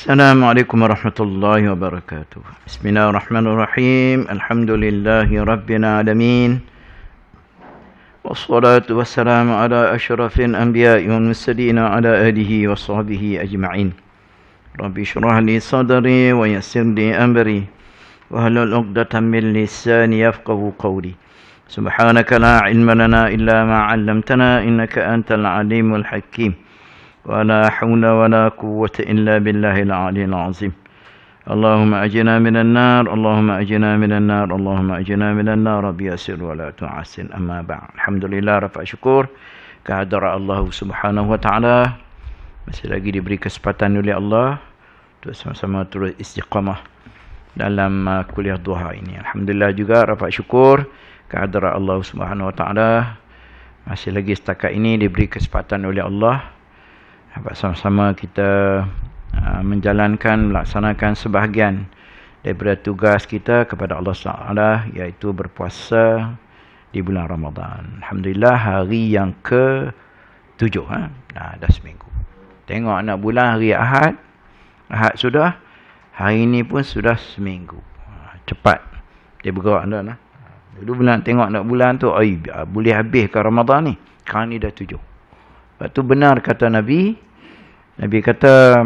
السلام عليكم ورحمة الله وبركاته. بسم الله الرحمن الرحيم. الحمد لله رب العالمين، والصلاة والسلام على أشرف الأنبياء والمرسلين وعلى آله وصحبه أجمعين. رب اشرح لي صدري ويسر لي أمري واحلل عقدة من لساني يفقهوا قولي. سبحانك لا علم لنا إلا ما علمتنا إنك أنت العليم الحكيم. ولا حول ولا قوة إلا بالله العلي العظيم. اللهم أجنا من النار، اللهم أجنا من النار، اللهم أجنا من النار بيسر ولا تعسر. أما بعد. Alhamdulillah, rafa syukur kehadrat Allah Subhanahu wa taala. Masih lagi diberi kesempatan oleh Allah untuk sama-sama terus istiqamah dalam kuliah duha ini. Alhamdulillah juga rafa syukur kehadrat Allah Subhanahu wa taala. Masih lagi setakat ini diberi kesempatan oleh Allah dapat sama-sama kita melaksanakan sebahagian daripada tugas kita kepada Allah SWT, iaitu berpuasa di bulan Ramadan. Alhamdulillah, hari yang ke-7. Dah seminggu. Tengok anak bulan hari Ahad. Ahad sudah. Hari ini pun sudah seminggu. Cepat dia bergerak dah. Dulu bulan tengok anak bulan tu, boleh habis ke Ramadan ni. Sekarang ni dah 7. Lepas tu benar kata Nabi. Nabi kata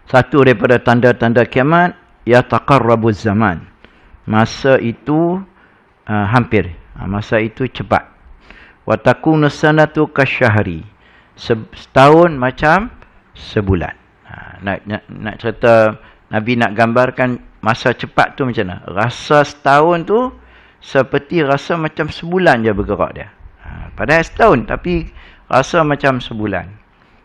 satu daripada tanda-tanda kiamat, ya taqarrabuz zaman. Masa itu hampir. Masa itu cepat. Wa takunu sanatu kasyahri. Setahun macam sebulan. Nak cerita Nabi nak gambarkan masa cepat tu macam mana. Rasa setahun tu seperti rasa macam sebulan je bergerak dia. Padahal setahun tapi rasa macam sebulan.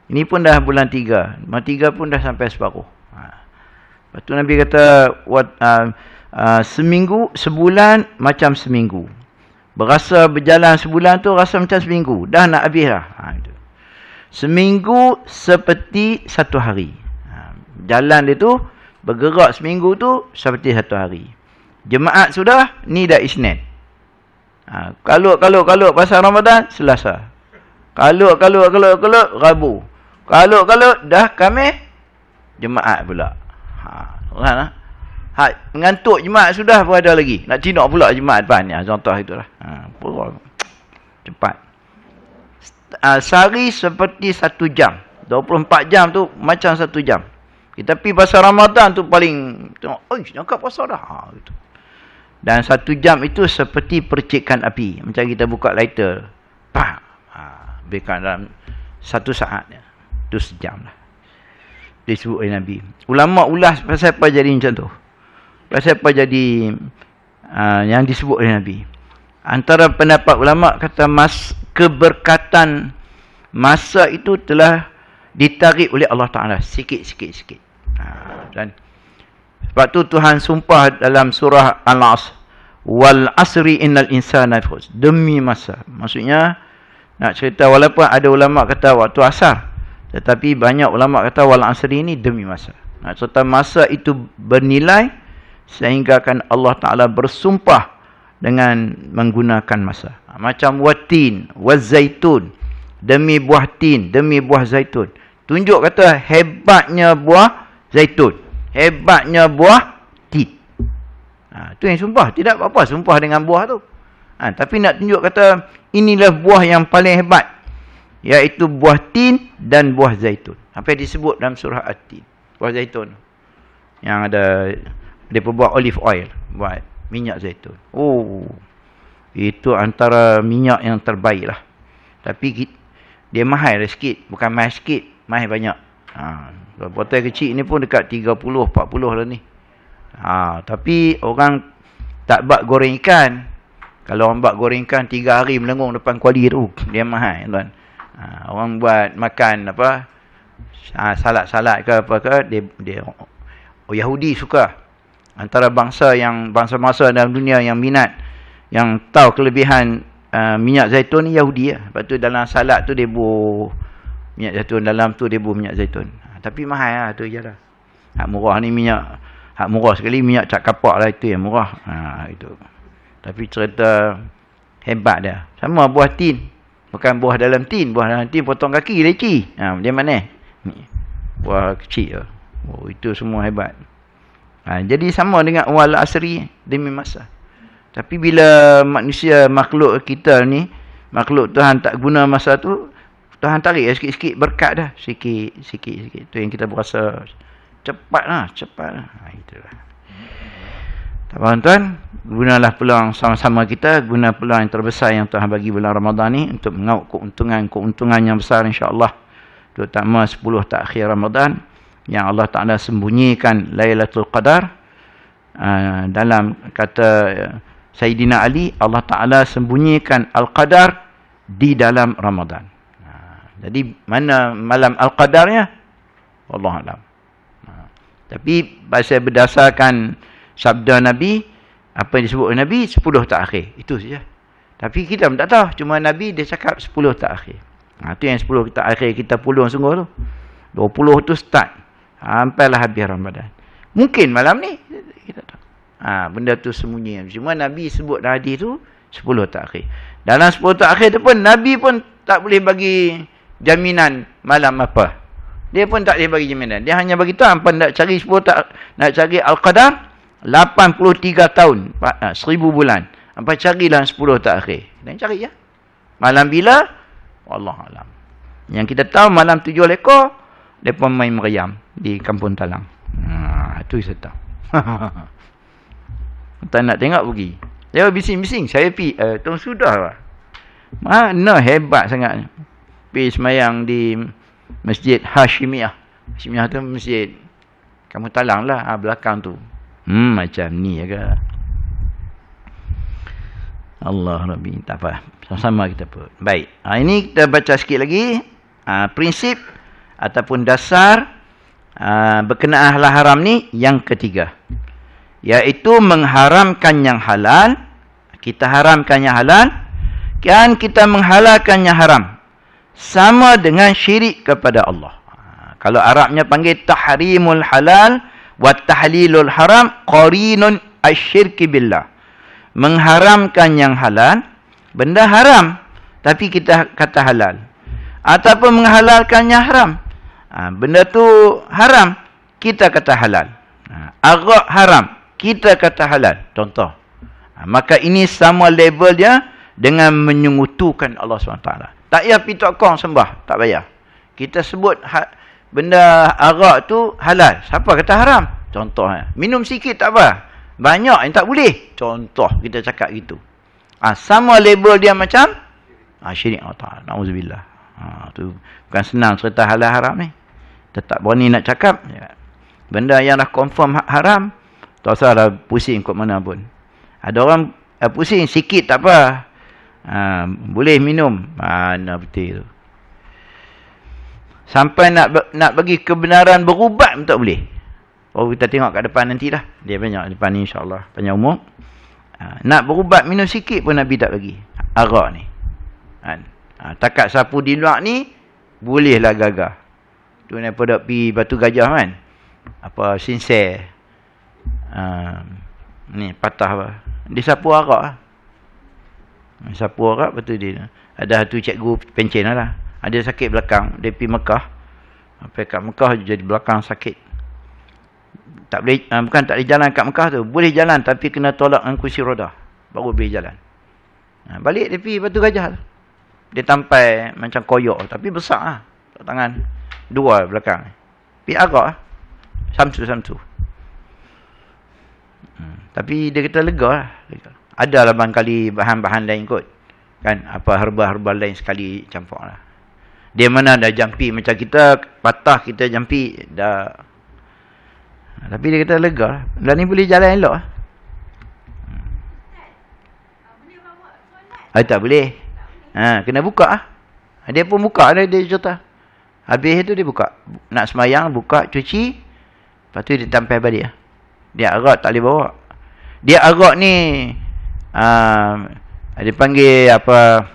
Ini pun dah bulan 3. Bulan 3 pun dah sampai separuh. Lepas tu Nabi kata seminggu, sebulan macam seminggu. Berasa berjalan sebulan tu rasa macam seminggu. Dah nak habis dah. Seminggu seperti satu hari. Jalan dia tu, bergerak seminggu tu seperti satu hari. Jemaat sudah, ni dah Isnin. Kalau pasal Ramadan, Selasa. Kalau Rabu. Kalau dah Khamis, Jumaat pula. Mengantuk Jumaat sudah pun ada lagi. Nak tindak pula Jumaat depan. Contoh itulah. Cepat. Sehari seperti 1 jam. 24 jam tu macam 1 jam. Tapi pasal Ramadan tu paling tengok, cakap pasal dah. Gitu. Dan 1 jam itu seperti percikan api. Macam kita buka lighter. Berikan dalam 1 saat. Itu sejam lah. Disebut oleh Nabi. Ulama ulas pasal apa jadi macam tu. Pasal apa jadi yang disebut oleh Nabi. Antara pendapat ulama kata keberkatan masa itu telah ditarik oleh Allah Ta'ala. Sikit. Dan sebab tu Tuhan sumpah dalam surah Al-Asr. Wal asri innal insana yafuz. Demi masa. Maksudnya, nak cerita walaupun ada ulama kata waktu asar. Tetapi banyak ulama kata wal asri ini demi masa. Nak cerita masa itu bernilai sehingga kan Allah Ta'ala bersumpah dengan menggunakan masa. Macam watin, wazaitun. Demi buah tin, demi buah zaitun. Tunjuk kata hebatnya buah zaitun. Hebatnya buah tin. Itu yang sumpah. Tidak apa-apa sumpah dengan buah tu. Tapi nak tunjuk kata inilah buah yang paling hebat. Iaitu buah tin dan buah zaitun. Apa yang disebut dalam surah At-Tin. Buah zaitun. Yang ada, dia buat olive oil. Buat minyak zaitun. Itu antara minyak yang terbaik lah. Tapi dia mahal sikit. Bukan mahal sikit. Mahal banyak. Botol kecil ni pun dekat 30-40 lah ni. Tapi orang tak bak goreng ikan. Kalau orang bak goreng ikan 3 hari melengung depan kuali tu. Dia mahal tuan. Orang buat makan apa salad-salad ke apa ke dia Yahudi suka. Antara bangsa-bangsa dalam dunia yang minat, yang tahu kelebihan minyak zaitun ni Yahudi lah. Lepas tu dalam salad tu dia buh minyak zaitun, dalam tu dia buh minyak zaitun. Tapi mahal lah tu je lah. Hak murah ni minyak, hak murah sekali minyak cak kapak lah, itu yang murah. Itu. Tapi cerita hebat dia. Sama buah tin. Bukan buah dalam tin. Buah dalam tin potong kaki leci. Dia mana? Ni. Buah kecil. Oh, itu semua hebat. Jadi sama dengan wal asri demi masa. Tapi bila manusia, makhluk kita ni, makhluk Tuhan tak guna masa tu, Tuhan tarik sikit-sikit berkat dah. Sikit-sikit. Itu yang kita berasa cepat lah. Itulah. Tuan-tuan, gunalah peluang sama-sama kita, guna peluang yang terbesar yang Tuhan bagi bulan Ramadan ni untuk mengauk keuntungan yang besar insya-Allah. Terutama 10 takhir Ramadan yang Allah Ta'ala sembunyikan Lailatul Qadar. Dalam kata Sayyidina Ali, Allah Ta'ala sembunyikan Al-Qadar di dalam Ramadan. Jadi mana malam Al-Qadarnya? Wallahualam. Tapi berdasarkan sabda Nabi, apa yang disebut Nabi, 10 takhir. Itu saja. Tapi kita pun tak tahu. Cuma Nabi dia cakap 10 takhir. Itu yang 10 takhir kita pulung sungguh tu. 20 tu start. Sampailah habis Ramadan. Mungkin malam ni kita tahu. Benda tu sembunyi. Cuma Nabi sebut hadis tu 10 takhir. Dalam 10 takhir tu pun Nabi pun tak boleh bagi jaminan malam apa. Dia pun tak boleh bagi jaminan. Dia hanya bagi tahu apa nak cari 10 nak cari Al-Qadar 83 tahun, 1000 bulan. Apa carilah 10 takhir. Dan cari ya. Malam bila? Wallahualam. Yang kita tahu malam 7 ekor depa main meriam di Kampung Talang. Itu saya tahu. Tak nak tengok pergi. Dia bising-bising. Saya pergi. Tuan sudah lah. Mana hebat sangat. Pergi semayang di Masjid Hashimiyah. Hashimiyah tu masjid Kampung Talang lah. Belakang tu. Macam ni ya. Allah Rabbi. Tak apa. Sama-sama kita pun. Baik. Ini kita baca sikit lagi. Prinsip ataupun dasar berkenaan halal haram ni yang ketiga. Iaitu mengharamkan yang halal. Kita haramkan yang halal. Kan kita menghalalkan yang haram. Sama dengan syirik kepada Allah. Kalau Arabnya panggil tahrimul halal wa tahlilul haram qarinun asyirki billah. Mengharamkan yang halal, benda haram tapi kita kata halal. Ataupun menghalalkan yang haram. Benda tu haram, kita kata halal. Arak haram, kita kata halal. Contoh. Maka ini sama level dia dengan menyungutukan Allah SWT. Tak payah pergi tok kong sembah, tak payah. Kita sebut benda arak tu halal. Siapa kata haram? Contoh. Minum sikit tak apa. Banyak yang tak boleh. Contoh kita cakap gitu. Sama level dia macam syirik Allah Ta'ala. Na'udzubillah. Tu bukan senang cerita halal haram ni. Tetap berani nak cakap. Benda yang dah confirm haram, tak usah dah pusing kot mana pun. Ada orang pusing sikit tak apa. Boleh minum. Mana betul tu. Sampai nak bagi kebenaran berubat pun tak boleh. Kita tengok kat depan nantilah. Dia banyak depan ni insyaAllah. Panjang umur. Nak berubat minum sikit pun Nabi tak bagi. Arak ni. Takat sapu di luar ni, bolehlah gagah. Tu daripada pergi Batu Gajah kan. Apa, sincere. Ni, patah apa. Dia sapu arak lah. Sapu arak, betul dia. Ada satu cikgu pencen lah. Ada sakit belakang. Dia pergi Mekah. Sampai kat Mekah jadi belakang sakit. Tak boleh, bukan tak boleh jalan kat Mekah tu. Boleh jalan tapi kena tolak dengan kursi roda. Baru boleh jalan. Balik dia pergi Batu Gajah. Dia tampai macam koyok. Tapi besar lah. Tangan. Dua belakang. Pergi arak lah. Samsu. Tapi dia kata lega lah. Adalah barangkali bahan-bahan lain kot. Kan? Apa herba-herba lain sekali campur lah. Dia mana dah jampi macam kita. Patah kita jampi. Dah. Tapi dia kata lega lah. Dah ni boleh jalan elok lah. Tak boleh. Kena buka lah. Dia pun buka lah. Dia cerita. Habis tu dia buka. Nak semayang, buka, cuci. Lepas tu dia tampil balik lah. Dia arak tak boleh bawa. Dia arak ni. Dia panggil apa.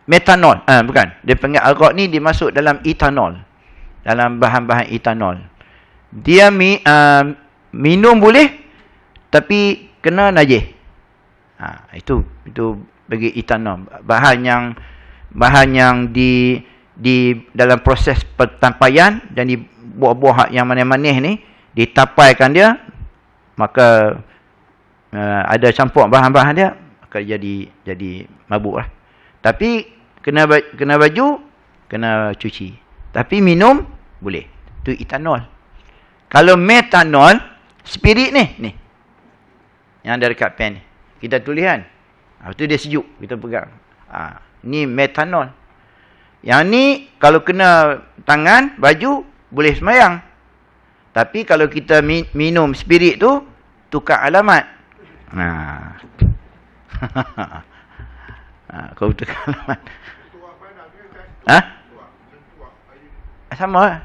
Metanol. Bukan. Dia panggil arak ni dia masuk dalam etanol. Dalam bahan-bahan etanol. Dia minum boleh. Tapi kena najis. Itu bagi etanol. Bahan yang di dalam proses pentampaian dan buah-buah yang manis-manis ni, ditapaikan dia, maka ada campur bahan-bahan dia, maka jadi mabuk lah. Tapi kena baju, kena cuci. Tapi minum boleh. Itu etanol. Kalau metanol, spirit ni yang ada dekat pen ni, kita tulis kan, itu dia sejuk, kita pegang. Ni metanol. Yang ni kalau kena tangan, baju, boleh sembahyang. Tapi kalau kita minum spirit tu, tukar alamat. Kau tukar alamat. Sama.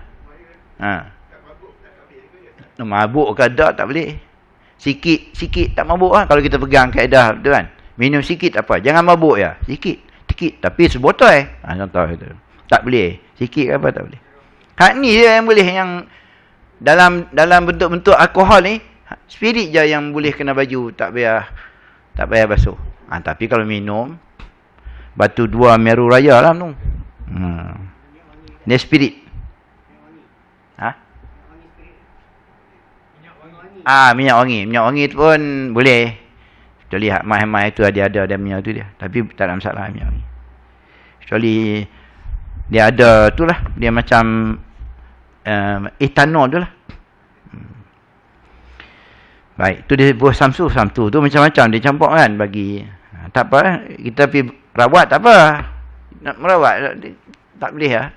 Mabuk ke tak boleh. Sikit tak mabuk lah. Kalau kita pegang kaedah tu kan. Minum sikit tak apa. Jangan mabuk ya. Sikit. Tapi sebotol. Contoh itu. Tak boleh. Sikit ke apa tak boleh. Hak ni dia yang boleh, yang dalam bentuk-bentuk alkohol ni, spirit je yang boleh kena baju. Tak payah basuh. Tapi kalau minum, batu dua meru raya lah tu. Dia spirit. Minyak wangi. Minyak wangi tu pun boleh. Kecuali hak itu ada minyak tu dia. Tapi tak ada masalah minyak wangi. Kecuali dia ada tu lah. Dia macam etanol tu lah. Baik. Tu dia buah samsu. Samsu tu macam-macam dia campur kan bagi. Tak apa. Kita pergi rawat tak apa. Nak merawat tak boleh lah.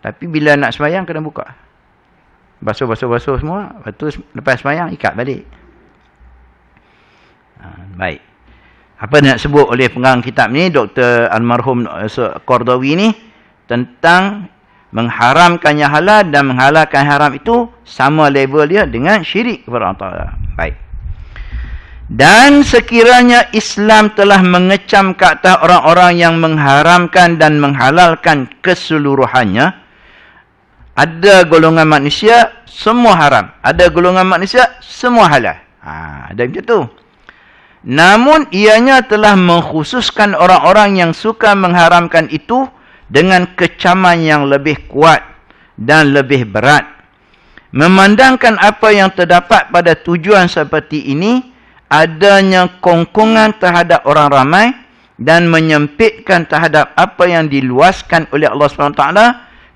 Tapi bila nak sembahyang kena buka. Basuh semua. Lepas tu lepas sembahyang ikat balik. Baik. Apa nak sebut oleh pengarang kitab ni, Dr. Almarhum Qardawi ni, tentang mengharamkan yang halal dan menghalalkan haram itu sama level dia dengan syirik kepada Allah Ta'ala. Baik. Dan sekiranya Islam telah mengecam ke atas orang-orang yang mengharamkan dan menghalalkan keseluruhannya, ada golongan manusia semua haram, ada golongan manusia semua halal. Ada macam tu. Namun ianya telah mengkhususkan orang-orang yang suka mengharamkan itu dengan kecaman yang lebih kuat dan lebih berat. Memandangkan apa yang terdapat pada tujuan seperti ini, adanya kongkongan terhadap orang ramai dan menyempitkan terhadap apa yang diluaskan oleh Allah SWT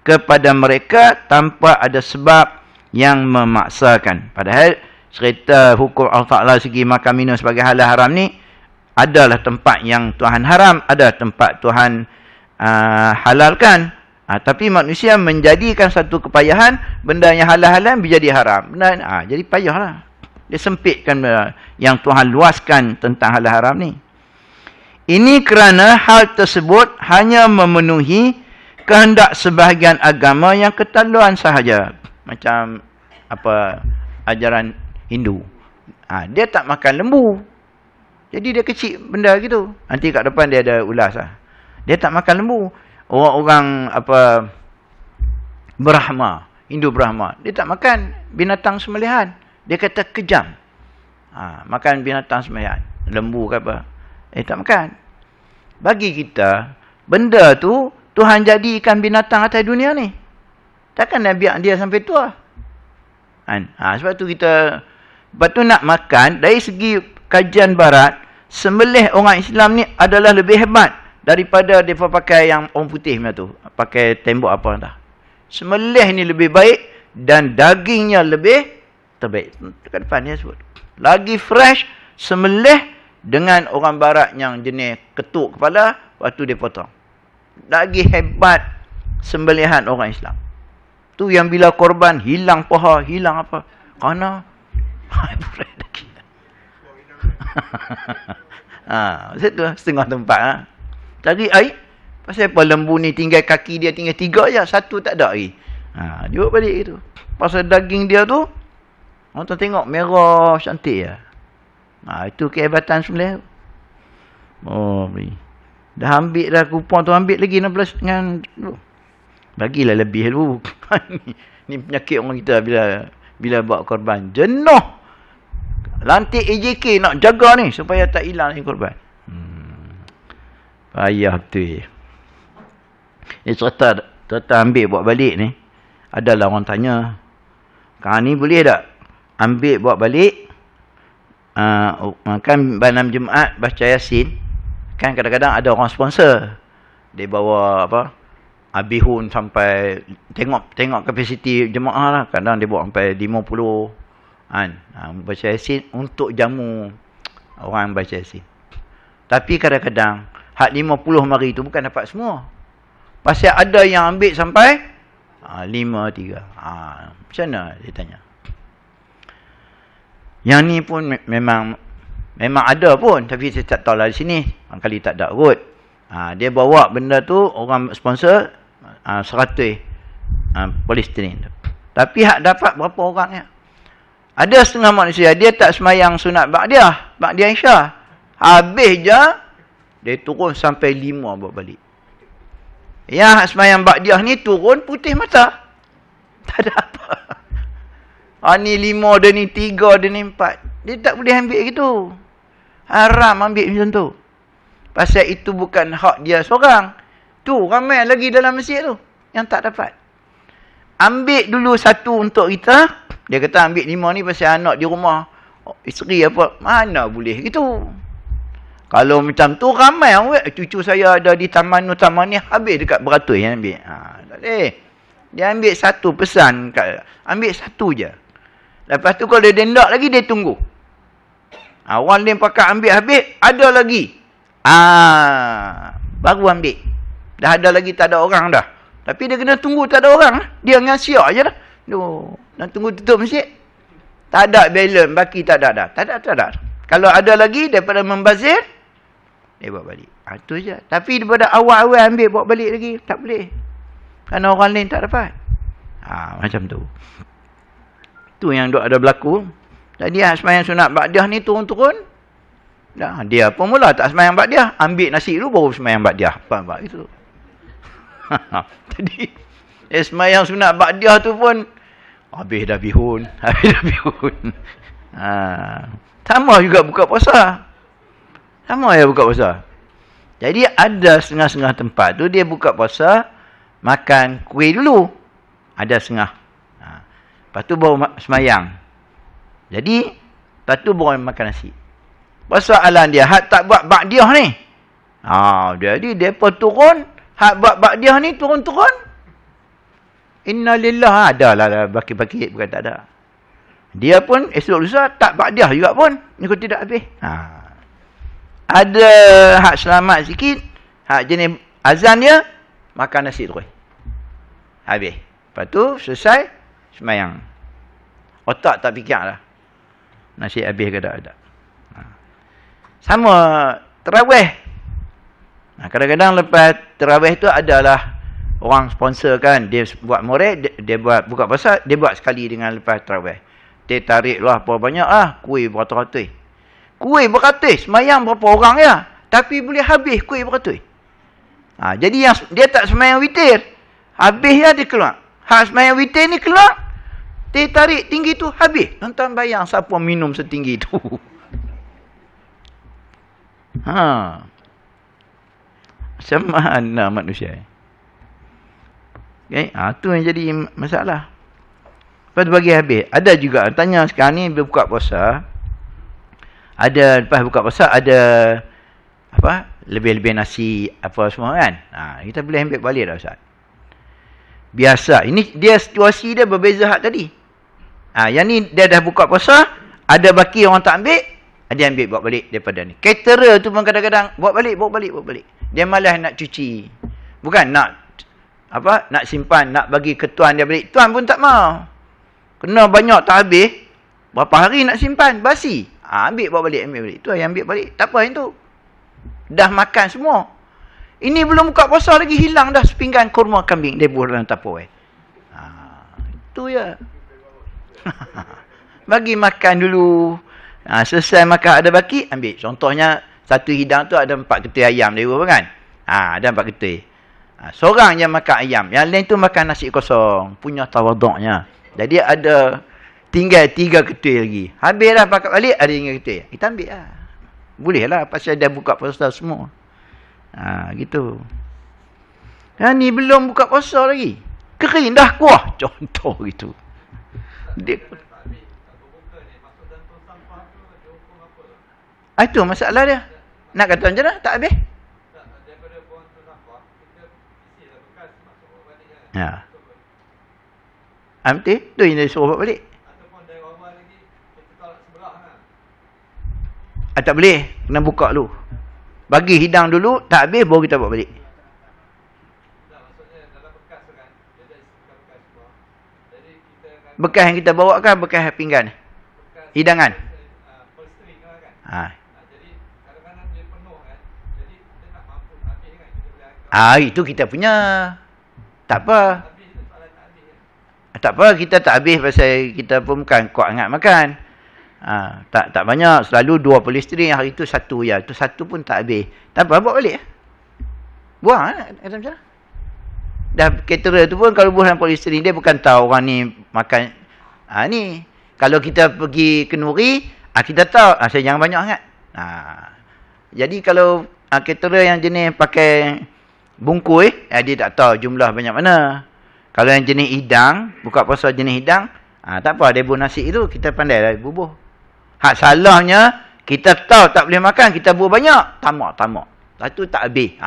kepada mereka tanpa ada sebab yang memaksakan. Padahal cerita hukum Allah Ta'ala segi makan minum sebagai halal haram ni, adalah tempat yang Tuhan haram, ada tempat Tuhan halalkan. Tapi manusia menjadikan satu kepayahan, benda yang halal-halal menjadi haram. Jadi payahlah. Dia sempitkan yang Tuhan luaskan tentang halal haram ni. Ini kerana hal tersebut hanya memenuhi kehendak sebahagian agama yang keterlaluan sahaja. Macam ajaran Hindu. Dia tak makan lembu. Jadi dia kecil benda gitu. Nanti kat depan dia ada ulas lah. Dia tak makan lembu. Orang-orang Brahma, Hindu Brahma, dia tak makan binatang sembelihan. Dia kata kejam. Makan binatang sembelihan. Lembu ke apa. Tak makan. Bagi kita, benda tu Tuhan jadikan binatang atas dunia ni. Takkan nak biar dia sampai tua. Sebab tu kita, lepas tu nak makan, dari segi kajian barat, sembelih orang Islam ni adalah lebih hebat daripada mereka pakai yang orang putih macam tu. Pakai tembok apa entah. Sembelih ni lebih baik dan dagingnya lebih terbaik. Dekat depan dia sebut. Lagi fresh sembelih dengan orang barat yang jenis ketuk kepala, waktu dia potong. Lagi hebat sembelihan orang Islam. Tu yang bila korban hilang paha, hilang apa. Kerana situ setengah tempat. Cari air. Pasal apa lembu ni tinggal kaki dia tinggal 3 je, 1 tak ada air. Jauh balik itu. Pasal daging dia tu, orang tu tengok merah cantik je. Itu kehebatan sembelih. Dah ambil dah kupon tu, ambil lagi 16 dengan bagilah lebih dulu. Ni penyakit orang kita bila buat korban. Jenuh. Lantik AJK nak jaga ni supaya tak hilang ni korban. Payah betul. Dia cerita ambil buat balik ni. Adalah orang tanya, kau ni boleh tak ambil bawa balik, kan malam Jumaat baca Yasin, kan kadang-kadang ada orang sponsor. Dia bawa bihun sampai, tengok kapasiti jemaah lah. Kadang dia bawa sampai 50 kan. Baca Yasin untuk jamu orang baca Yasin. Tapi kadang-kadang hak 50 mari tu bukan dapat semua. Pasal ada yang ambil sampai 5-3. Macam mana dia tanya? Yang ni pun memang ada pun, tapi saya tak tahu lah di sini. Kali tak ada kot. Dia bawa benda tu, orang sponsor 100 polistiren tu. Tapi hak dapat berapa orangnya? Ada setengah manusia, dia tak semayang sunat Ba'diyah Isyak. Habis je, dia turun sampai 5 bawa balik. Yang semayang Ba'diyah ni turun putih mata. Tak ada apa. Ni 5, dia ni 3, dia ni 4. Dia tak boleh ambil gitu. Haram ambil macam tu. Pasal itu bukan hak dia seorang. Tu ramai lagi dalam masjid tu yang tak dapat. Ambil dulu satu untuk kita. Dia kata ambil 5 ni pasal anak di rumah, isteri apa. Mana boleh gitu. Kalau macam tu ramai orang, cucu saya ada di taman ni habis dekat beratus yang ambil. Tak boleh. Dia ambil satu pesan, ambil satu je. Lepas tu kalau dia dendak lagi, dia tunggu. Orang lain pakai ambil habis, ada lagi. Baru ambil. Dah ada lagi, tak ada orang dah. Tapi dia kena tunggu tak ada orang. Dia dengan siap je dah. Nak tunggu tutup masjid. Tak ada balance, baki tak ada dah. Tak ada. Kalau ada lagi daripada membazir, dia bawa balik. Itu je. Tapi daripada awal-awal ambil bawa balik lagi, tak boleh. Kerana orang lain tak dapat. Macam tu. Tu yang ada berlaku. Jadi semayang sunat Ba'diyah ni turun-turun. Dia pun mula tak semayang Ba'diyah. Ambil nasi dulu baru semayang Ba'diyah. Faham tak? Itu. Jadi semayang sunat Ba'diyah tu pun habis dah bihun. Sama juga buka puasa. Jadi ada setengah-setengah tempat tu dia buka puasa, makan kuih dulu. Ada setengah. Lepas tu baru semayang. Jadi, lepas tu baru makan nasi. Persoalan dia, hak tak buat Ba'diyah ni. Jadi mereka turun, hak buat Ba'diyah ni turun-turun. Innalillah, ada lah baki-baki, bukan tak ada. Dia pun esok lusa tak Ba'diyah juga pun. Ni kau tidak habis. Ada hak selamat sikit, hak jenis azan dia, makan nasi terus. Habis. Lepas tu selesai, semayang. Otak tak fikir lah. Nasi habis ke tak ada. Sama terawih. Kadang-kadang lepas terawih tu adalah orang sponsor kan. Dia buat morek, dia buat buka puasa, dia buat sekali dengan lepas terawih. Dia tarik lah berapa banyak lah, kuih beratus-ratus. Kuih beratus, semayang berapa orang ya. Tapi boleh habis kuih beratus. Jadi yang dia tak semayang witir, habisnya dia keluar. Hak semayang witir ni keluar, dia tarik tinggi tu habis. Nonton bayang siapa minum setinggi tu. Macam mana manusia? Okay? Tu yang jadi masalah. Lepas tu bagi habis. Ada juga tanya sekarang ni buka puasa. Lepas buka puasa ada lebih-lebih nasi apa semua kan. Kita boleh ambil balik dah Ustaz. Biasa. Ini dia situasi dia berbeza hak tadi. Yang ni dia dah buka puasa, ada baki orang tak ambil, dia ambil bawa balik daripada ni. Caterer tu pun kadang-kadang bawa balik. Dia malas nak cuci. Bukan nak simpan, nak bagi ke tuan dia balik. Tuan pun tak mau. Kena banyak tak habis, berapa hari nak simpan, basi. Ambil bawa balik. Tu yang ambil balik. Tak apa yang tu. Dah makan semua. Ini belum buka puasa lagi, hilang dah sepinggan kurma kambing. Dia buat dalam Tupperware. Itu ya. Bagi makan dulu. Selesai makan ada baki, ambil. Contohnya, satu hidang tu ada 4 ketui ayam dia kan. Ada 4 ketui. Seorang je makan ayam. Yang lain tu makan nasi kosong. Punya tawaduknya. Jadi ada tinggal 3 ketui lagi. Habis dah pakat balik, ada 3 ketui. Kita ambil lah. Boleh lah, pasal dia buka puasa semua. Gitu. Ni belum buka puasa lagi. Kering dah kuah. Contoh gitu. Dia, itu masalah dia. Nak kata macam mana? Tak habis. Ya. Amti, tu yang dia suruh buat balik. Tak boleh. Kena buka dulu. Bagi hidang dulu, tak habis, baru kita buat balik. Bekas yang kita bawa kan, bekas pinggan. Hidangan. Itu kita punya. Tak apa. Tak apa, kita tak habis pasal kita pun bukan kuat sangat makan. Tak banyak. Selalu 2 polistrin, hari tu 1 ya. Tu 1 pun tak habis. Tak apa, buat balik. Buang kata macam mana? Dah caterer tu pun kalau buang polistrin, dia bukan tahu orang ni makan. Ni. Kalau kita pergi kenduri, kita tahu. Saya jangan banyak sangat. Jadi kalau caterer yang jenis pakai bungkus, dia tak tahu jumlah banyak mana. Kalau yang jenis hidang, buka puasa jenis hidang, tak apa, dia bubuh nasi itu, kita pandai lah bubuh. Hak salahnya, kita tahu tak boleh makan, kita bubuh banyak, tamak. Lepas tu tak habis.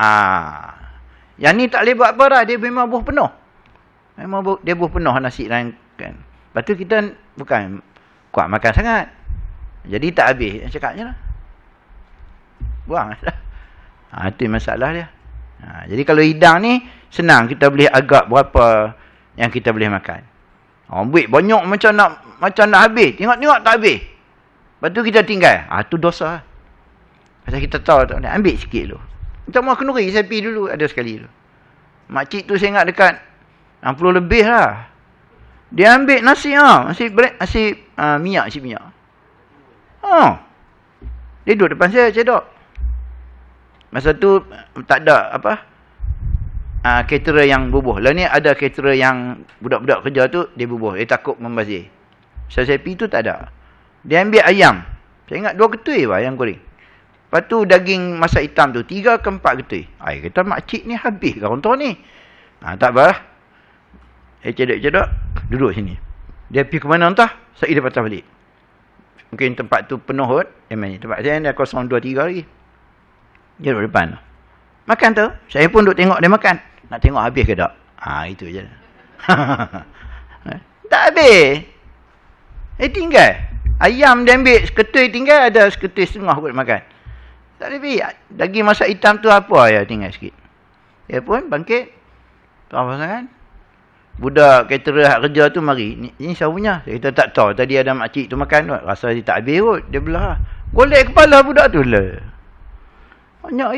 Yang ni tak boleh buat apa dah, dia memang bubuh penuh. Dia bubuh penuh nasi dan kan. Lepas tu kita bukan kuat makan sangat. Jadi tak habis, cakapnya lah. Buang lah. Itu masalah dia. Jadi kalau hidang ni, senang kita boleh agak berapa yang kita boleh makan. Ambil banyak macam nak habis. Tengok tak habis. Lepas tu kita tinggal. Tu dosa. Pasal kita tahu tak boleh. Ambil sikit dulu. Minta maaf kenduri. Saya pergi dulu. Ada sekali dulu. Makcik tu saya ingat dekat 60 lebih lah. Dia ambil nasi. Nasi minyak. Dia duduk depan saya. Cedok. Masa tu tak ada caterer yang bubuh. Lah ni ada caterer yang budak-budak kerja tu dia bubuh. Dia takut membazir. Saya pergi tu tak ada. Dia ambil ayam. Saya ingat 2 ketui ayam goreng. Lepas tu daging masak hitam tu 3 ke 4 ketui. Kata makcik ni habis ke orang ni. Tak apa lah. Cedok duduk sini. Dia pergi ke mana entah. Saya dia patah balik. Mungkin tempat tu penuh kot. Tempat saya dah 023 lagi. Dia duduk depan tu. Makan tu. Saya pun duduk tengok dia makan. Nak tengok habis ke tak? Itu je. Tak habis. Tinggal. Ayam dia ambil seketui tinggal. Ada seketui setengah kot makan. Tak lebih. Daging masak hitam tu apa ya tinggal sikit. Dia pun bangkit. Apa kan? Budak caterer hak kerja tu mari. Ini siapa punya? Kita tak tahu. Tadi ada makcik tu makan. Rasa dia tak habis kot. Dia belah. Golek kepala budak tu lah. Banyak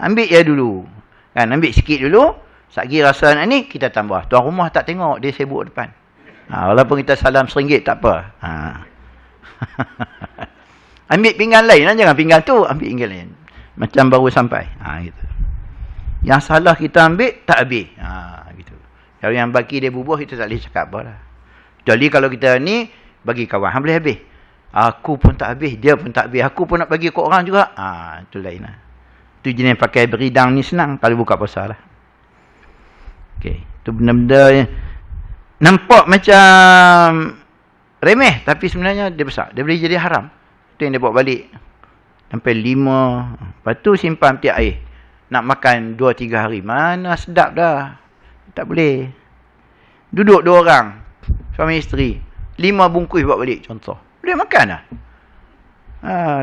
ambil ya dulu. Kan ambil sikit dulu. Sagi rasa nak ni kita tambah. Tuan rumah tak tengok, dia sibuk depan. Walaupun kita salam RM1 tak apa. Ambil pinggan lain lah, jangan pinggan tu, ambil pinggan lain. Macam baru sampai. Gitu. Yang salah kita ambil tak habis. Gitu. Kalau yang baki dia bubuh kita tak boleh cakap apa lah. Kecuali kalau kita ni bagi kawan boleh habis. Aku pun tak habis, dia pun tak habis. Aku pun nak bagi ke orang juga. Itu lain lah. Itu jenis pakai beridang ni senang kalau buka puasa lah. Okey, itu benda-benda yang nampak macam remeh tapi sebenarnya dia besar. Dia boleh jadi haram. Itu yang dia bawa balik. Sampai 5. Lepas tu simpan tiap air. Nak makan 2-3 hari. Mana sedap dah. Tak boleh. Duduk 2 orang. Suami isteri. 5 bungkus bawa balik contoh. Boleh makan lah.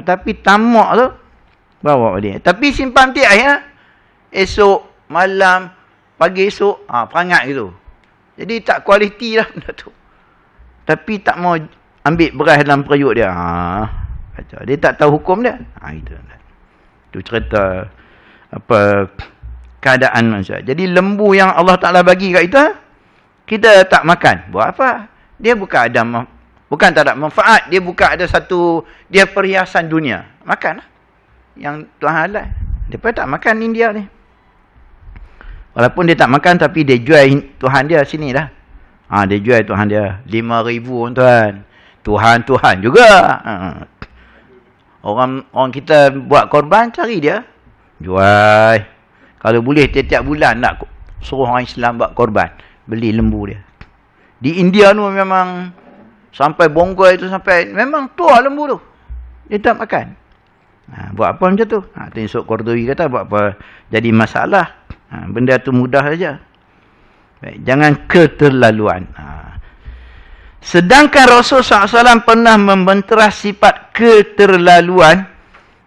Tapi tamak tu bawa balik. Tapi simpan tiap air. Esok, malam, pagi esok. Perangat gitu. Jadi tak kualiti lah benda tu. Tapi tak mau ambil beras dalam perut dia. Dia tak tahu hukum dia. Itu. Itu cerita apa keadaan manusia. Jadi lembu yang Allah Ta'ala bagi kat kita tak makan. Buat apa? Dia bukan tak ada manfaat. Dia bukan ada satu, dia perhiasan dunia. Makan lah. Yang Tuhan halal. Dia pun tak makan India ni. Walaupun dia tak makan tapi dia jual Tuhan dia sini dah. Dia jual Tuhan dia. 5,000 tuan. Tuhan juga. Orang kita buat korban cari dia. Jual. Kalau boleh tiap-tiap bulan nak suruh orang Islam buat korban. beli lembu dia. Di India tu memang sampai Bonggol itu sampai memang tua lembu tu. Dia tak makan. Buat apa macam tu? Tu Yusuf Qaradawi kata buat apa jadi masalah. Benda tu mudah saja. Jangan keterlaluan. Sedangkan Rasul SAW pernah membentera sifat keterlaluan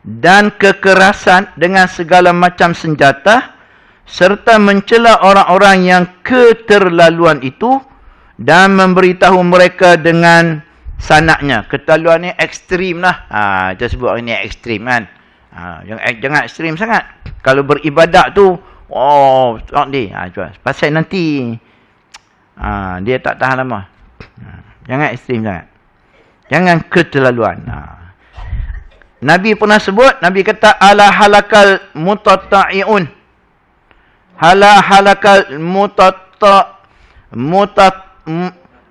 dan kekerasan dengan segala macam senjata serta mencela orang-orang yang keterlaluan itu dan memberitahu mereka dengan sanaknya. Keterlaluan ni ekstrim lah. Kita sebut ini ekstrim kan. Jangan ekstrim sangat. Kalau beribadat tu, tak ni. Pasal nanti dia tak tahan lama. Jangan ekstrim sangat. Jangan keterlaluan. Nabi pernah sebut, Nabi kata, ala halakal mutata'iun. Halakal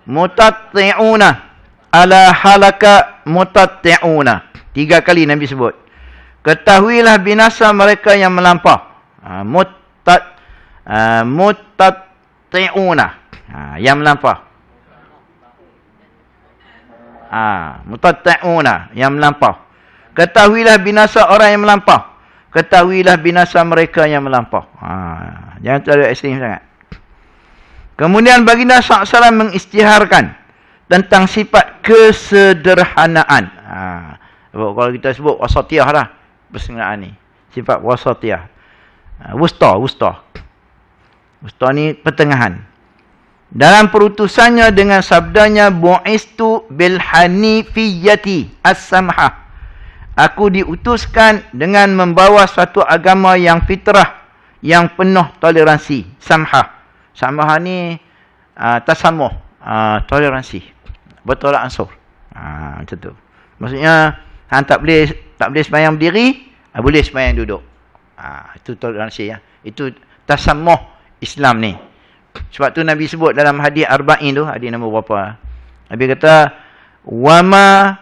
mutatti'una. Ala halaka mutatti'una. 3 kali Nabi sebut. Ketahuilah binasa mereka yang melampau. Mutatti'una. Yang melampau. Mutatti'una. Yang melampau. Ketahuilah binasa orang yang melampau. Ketahuilah binasa mereka yang melampau. Jangan terlalu ekstrim sangat. Kemudian baginda SAW mengisytiharkan tentang sifat kesederhanaan. Kalau kita sebut wasatiyah lah. Persengaan ni. Sifat wasatiyah. Wusta. Wusta ni pertengahan. Dalam perutusannya dengan sabdanya, bu'istu bil hanifiyyati as-samhah. Aku diutuskan dengan membawa suatu agama yang fitrah, yang penuh toleransi. Samhah. Samhah ni tasamuh. Toleransi. Bertolak ansur. Macam tu. Maksudnya, hang tak boleh sembahyang berdiri, boleh sembahyang duduk. Itu toleransi ya. Itu tasamuh Islam ni. Sebab tu Nabi sebut dalam hadis Arba'in tu, hadis nombor berapa? Nabi kata, "Wama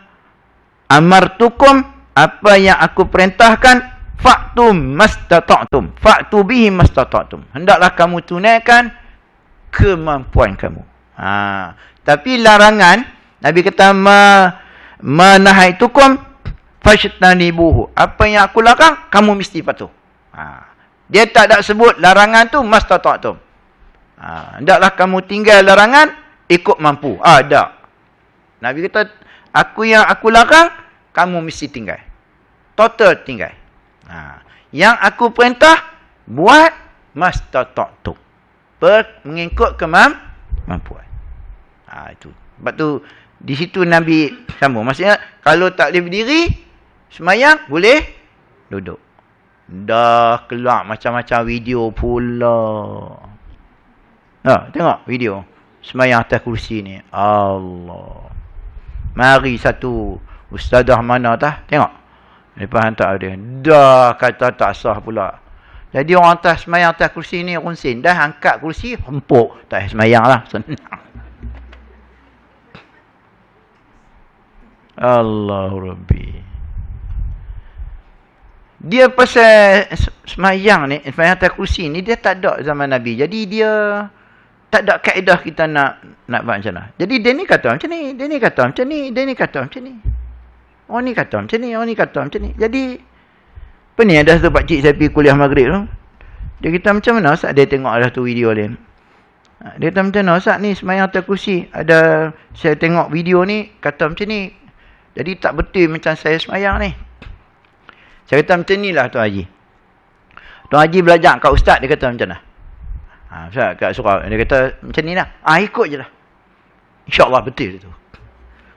amartukum, apa yang aku perintahkan, fa'tum mastata'tum." Fa'tu bihi mastata'tum. Hendaklah kamu tunaikan kemampuan kamu. Tapi larangan, Nabi kata, "Manahaitukum fashtanibuhu." Apa yang aku larang, kamu mesti patuh. Dia tak ada sebut larangan tu mastata'tum. Hendaklah kamu tinggal larangan, ikut mampu. Tak. Nabi kata, yang aku larang, kamu mesti tinggal. Total tinggal. Yang aku perintah, buat mastata'tum. Mengikut kemampuan. Itu. Sebab tu, di situ Nabi sambung. Maksudnya, kalau tak boleh berdiri, semayang, boleh duduk. Dah keluar macam-macam video pula. Tengok video. Semayang atas kursi ni. Allah. Mari satu ustazah mana tah? Tengok. Lepas hantar dia. Dah kata tak sah pula. Jadi orang atas semayang atas kursi ni runsin. Dah angkat kursi, hempuk. Tak semayang lah. Senang. Allah Rabbi. Dia pasal semayang ni, semayang atas kursi ni, dia tak ada zaman Nabi. Jadi dia tak ada kaedah kita nak buat macam mana. Jadi dia ni kata macam ni, dia ni kata macam ni, dia ni kata macam ni. Orang ni kata macam ni, orang ni kata macam ni. Jadi, apa ni ada satu pakcik saya pergi kuliah maghrib tu. Dia kata macam mana Ustaz, dia tengok ada tu video dia. Dia kata macam mana Ustaz ni semayang atas kursi. Ada, saya tengok video ni, kata macam ni. Jadi tak betul macam saya semayang ni. Saya kata macam ni lah Tuan Haji. Tuan Haji belajar kat Ustaz, dia kata macam mana. Ustaz kat surau, dia kata macam ni lah. Ikut je lah. InsyaAllah betul tu.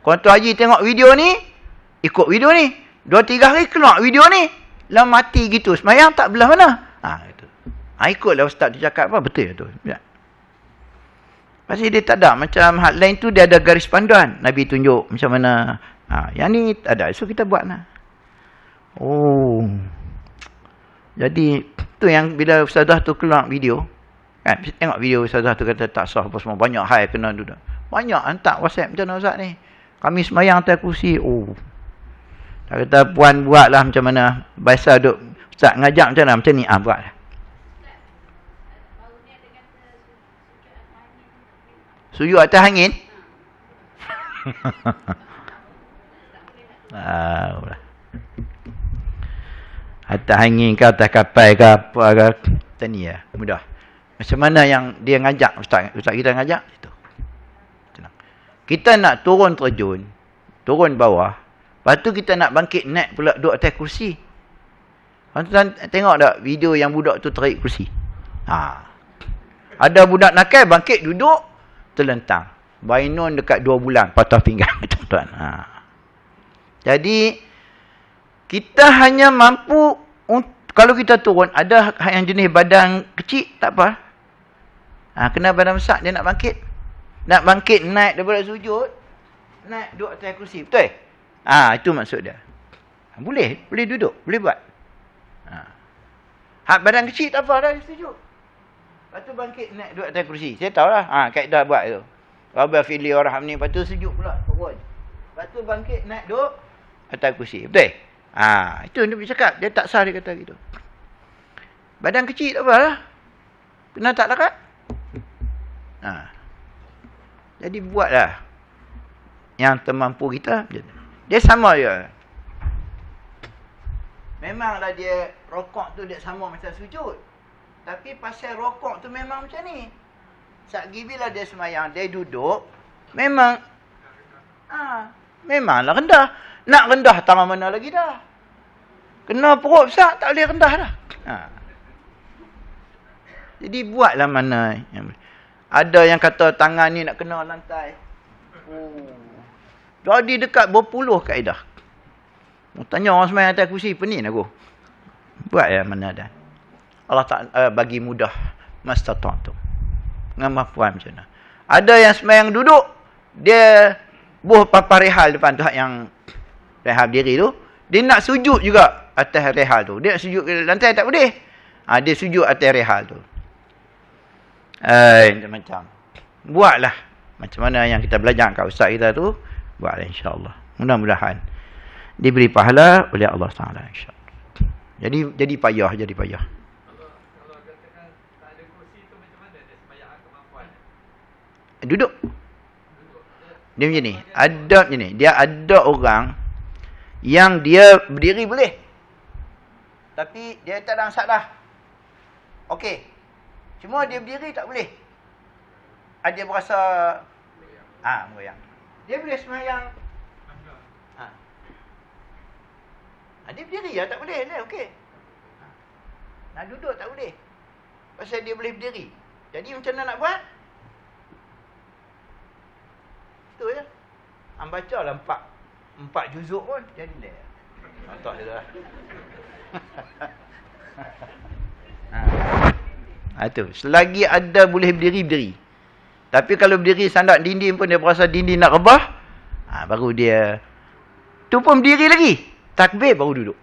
Kalau Tuan Haji tengok video ni, ikut video ni. 2-3 hari keluar video ni. Lah mati gitu. Semayang tak belah mana. Itu. Ikutlah Ustaz tu cakap apa, betul tu. Ya. Pasti dia tak ada. Macam hal lain tu dia ada garis panduan. Nabi tunjuk macam mana. Yang ni tak ada. So kita buat lah. Jadi tu yang bila ustazah tu keluar video. Kan, tengok video ustazah tu kata tak sah apa semua. Banyak hal kena duduk. Banyak hantar WhatsApp macam mana Ustaz ni. Kami semayang atas kursi. Tak kata puan buatlah macam mana. Biasa duduk. Ustaz ngajak macam mana. Macam ni. Buatlah. Sujud atas angin. Atas angin ke atas kapal ke apa ke. Kita ni ya, mudah. Macam mana yang dia ngajak ustaz kita ngajak itu. Tenang. Kita nak turun terjun, turun bawah. Lepas tu kita nak bangkit naik pula duduk atas kursi. Tuan tengok tak video yang budak tu tarik kursi? Ada budak nakal bangkit duduk terlentang. Bainun dekat 2 bulan patah pinggang tuan-tuan. Jadi kita hanya mampu kalau kita turun ada yang jenis badan kecil tak apa. Kena badan besar dia nak bangkit. Nak bangkit naik daripada sujud, naik duduk atas kursi. Betul? Itu maksud dia. Boleh duduk, boleh buat. Badan kecil tak apa dah sujud. Lepas tu bangkit naik duduk atas kursi. Saya tahulah kaedah buat tu. Rabbil fili warham ni, lepas tu sujud pula turun. Lepas tu bangkit naik duduk atas kursi. Betul? Itu dia bercakap. Dia tak sah dia kata gitu. Badan kecil tak apa lah. Kena tak lakat. Jadi buatlah yang termampu kita. Dia sama je. Memanglah dia rokok tu dia sama macam sujud. Tapi pasal rokok tu memang macam ni. Satgi bila dia semayang, dia duduk. Memang. Memanglah rendah. Nak rendah tangan mana lagi dah. Kena perut besar, tak boleh rendah dah. Jadi buatlah mana. Ada yang kata tangan ni nak kena lantai. Jadi dekat berpuluh kaedah. Tanya orang semayang atas kursi, pening aku. Buat yang mana dah. Allah Ta'ala bagi mudah mastata'tum. Dengan mampuan macam mana. Ada yang semayang duduk, dia buh papar rehal depan tu, yang rehal diri tu. Dia nak sujud juga atas rehal tu. Dia nak sujud ke lantai tak boleh. Dia sujud atas rehal tu. Macam. Buatlah. Macam mana yang kita belajar kat ustaz kita tu. Buatlah insyaAllah. Mudah-mudahan diberi pahala oleh Allah Taala insya-Allah. Jadi payah. Kalau katakan tak ada kursi tu macam mana dia sembahyang kemampuan? Duduk. Dia macam ni. Ada macam ni. Dia ada orang yang dia berdiri boleh. Tapi dia tak ada masalah. Okey. Cuma dia berdiri tak boleh. Dia berasa goyang. Dia boleh sembahyang. Dia berdiri tak boleh. Okey. Nak duduk tak boleh. Pasal dia boleh berdiri. Jadi macam mana nak buat? Itu je. Baca lah 4 juzuk pun. Jadi dia. Atas dia dah. Itu. Selagi ada boleh berdiri. Tapi kalau berdiri sandak dinding pun dia berasa dinding nak rebah. Baru dia. Tu pun berdiri lagi. Takbir baru duduk.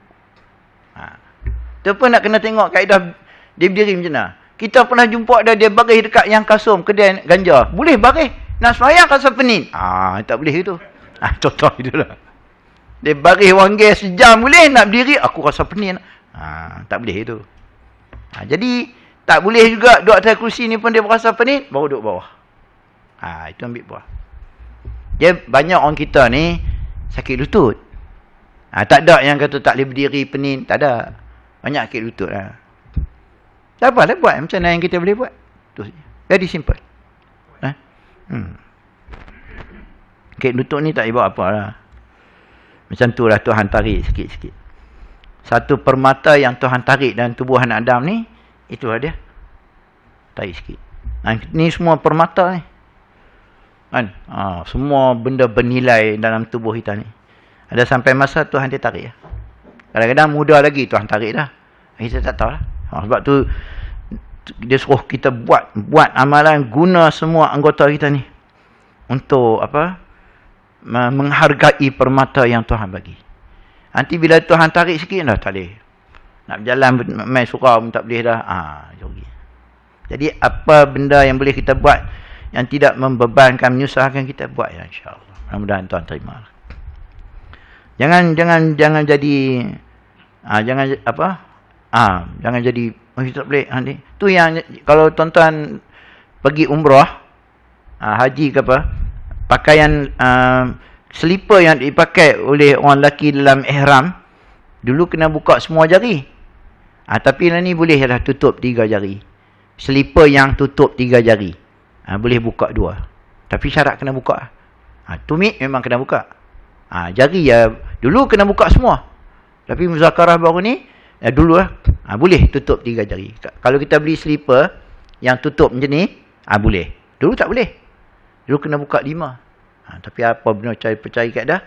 Tu pun nak kena tengok kaedah dia berdiri macam mana. Kita pernah jumpa dia baris dekat yang kasum kedai ganja. Boleh baris. Nak semayang rasa pening. Tak boleh itu. Contoh itulah. Dia baris wanggil sejam boleh. Nak berdiri aku rasa pening. Tak boleh itu. Jadi tak boleh juga duduk atas kursi ni pun dia berasa pening. Baru duduk bawah. Itu ambil buah. Dia banyak orang kita ni sakit lutut. Tak ada yang kata tak boleh berdiri pening. Tak ada. Banyak sakit lutut lah. Tak apalah buat. Macam mana yang kita boleh buat. Tu saja. Very simple. Sakit lutut ni tak boleh buat apa lah. Macam tu lah Tuhan tarik sikit-sikit. Satu permata yang Tuhan tarik dalam tubuh anak Adam ni. Itulah dia. Tarik sikit. Ni semua permata ni. Kan? Semua benda bernilai dalam tubuh kita ni. Ada sampai masa Tuhan dia tarik. Kadang-kadang muda lagi Tuhan tarik dah. Kita tak tahu lah. Sebab tu dia suruh kita buat amalan, guna semua anggota kita ni. Untuk apa? Menghargai permata yang Tuhan bagi. Nanti bila Tuhan tarik sikit dah tak boleh. Nak berjalan main surau pun tak boleh dah. Jadi apa benda yang boleh kita buat yang tidak membebankan, menyusahkan kita buat ya insya-Allah. Mudah-mudahan Tuhan terima. Jangan jadi jangan apa? Jangan jadi kita tak boleh. Tu yang kalau tuan-tuan pergi umrah, haji ke apa, pakaian slipper yang dipakai oleh orang lelaki dalam ihram, dulu kena buka semua jari. Tapi ni boleh dah tutup 3 jari. Slipper yang tutup 3 jari. Boleh buka 2. Tapi syarat kena buka. Tumit memang kena buka. Jari ya dulu kena buka semua. Tapi muzakarah baru ni dulu boleh tutup 3 jari. Kalau kita beli slipper yang tutup macam ni, boleh. Dulu tak boleh. Dulu kena buka 5. Tapi apa benar percaya kat dah,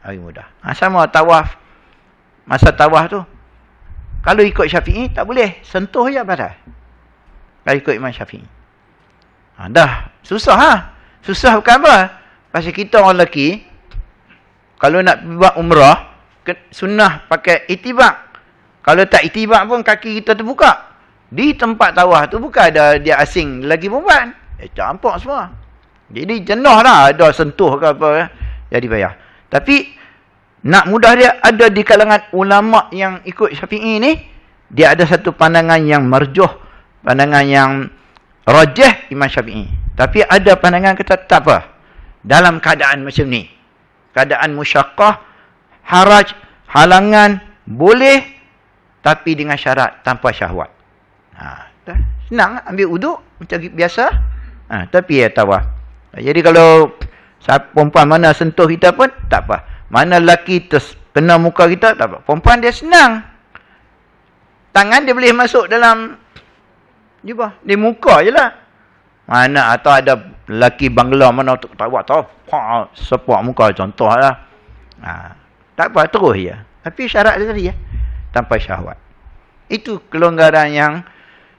hari mudah. Sama tawaf. Masa tawaf tu, kalau ikut Syafi'i tak boleh, sentuh je batal. Kalau ikut Imam Syafi'i. Dah susah Susah bukan apa? Pasal kita orang lelaki, kalau nak buat umrah, sunnah pakai itibak. Kalau tak itibak pun kaki kita terbuka. Di tempat tawaf tu bukan ada dia asing lagi perempuan. Campak semua. Jadi jenuh lah ada sentuh ke apa. Jadi payah. Tapi nak mudah dia ada di kalangan ulama yang ikut Syafi'i ni, dia ada satu pandangan yang marjuh, pandangan yang rajih Imam Syafi'i. Tapi ada pandangan kata tak apa. Dalam keadaan macam ni, keadaan musyaqqah, haraj, halangan, boleh, tapi dengan syarat tanpa syahwat. Senang ambil uduk macam biasa, tapi ya tawaf. Jadi kalau perempuan mana sentuh kita pun tak apa. Mana lelaki kena muka kita, tak apa. Perempuan dia senang. Tangan dia boleh masuk dalam jubah. Dia muka je lah. Mana atau ada lelaki Bangla mana tak buat tahu. Sepak muka contoh lah. Tak apa, terus je. Tapi syarat dia tadi ya. Tanpa syahwat. Itu kelonggaran yang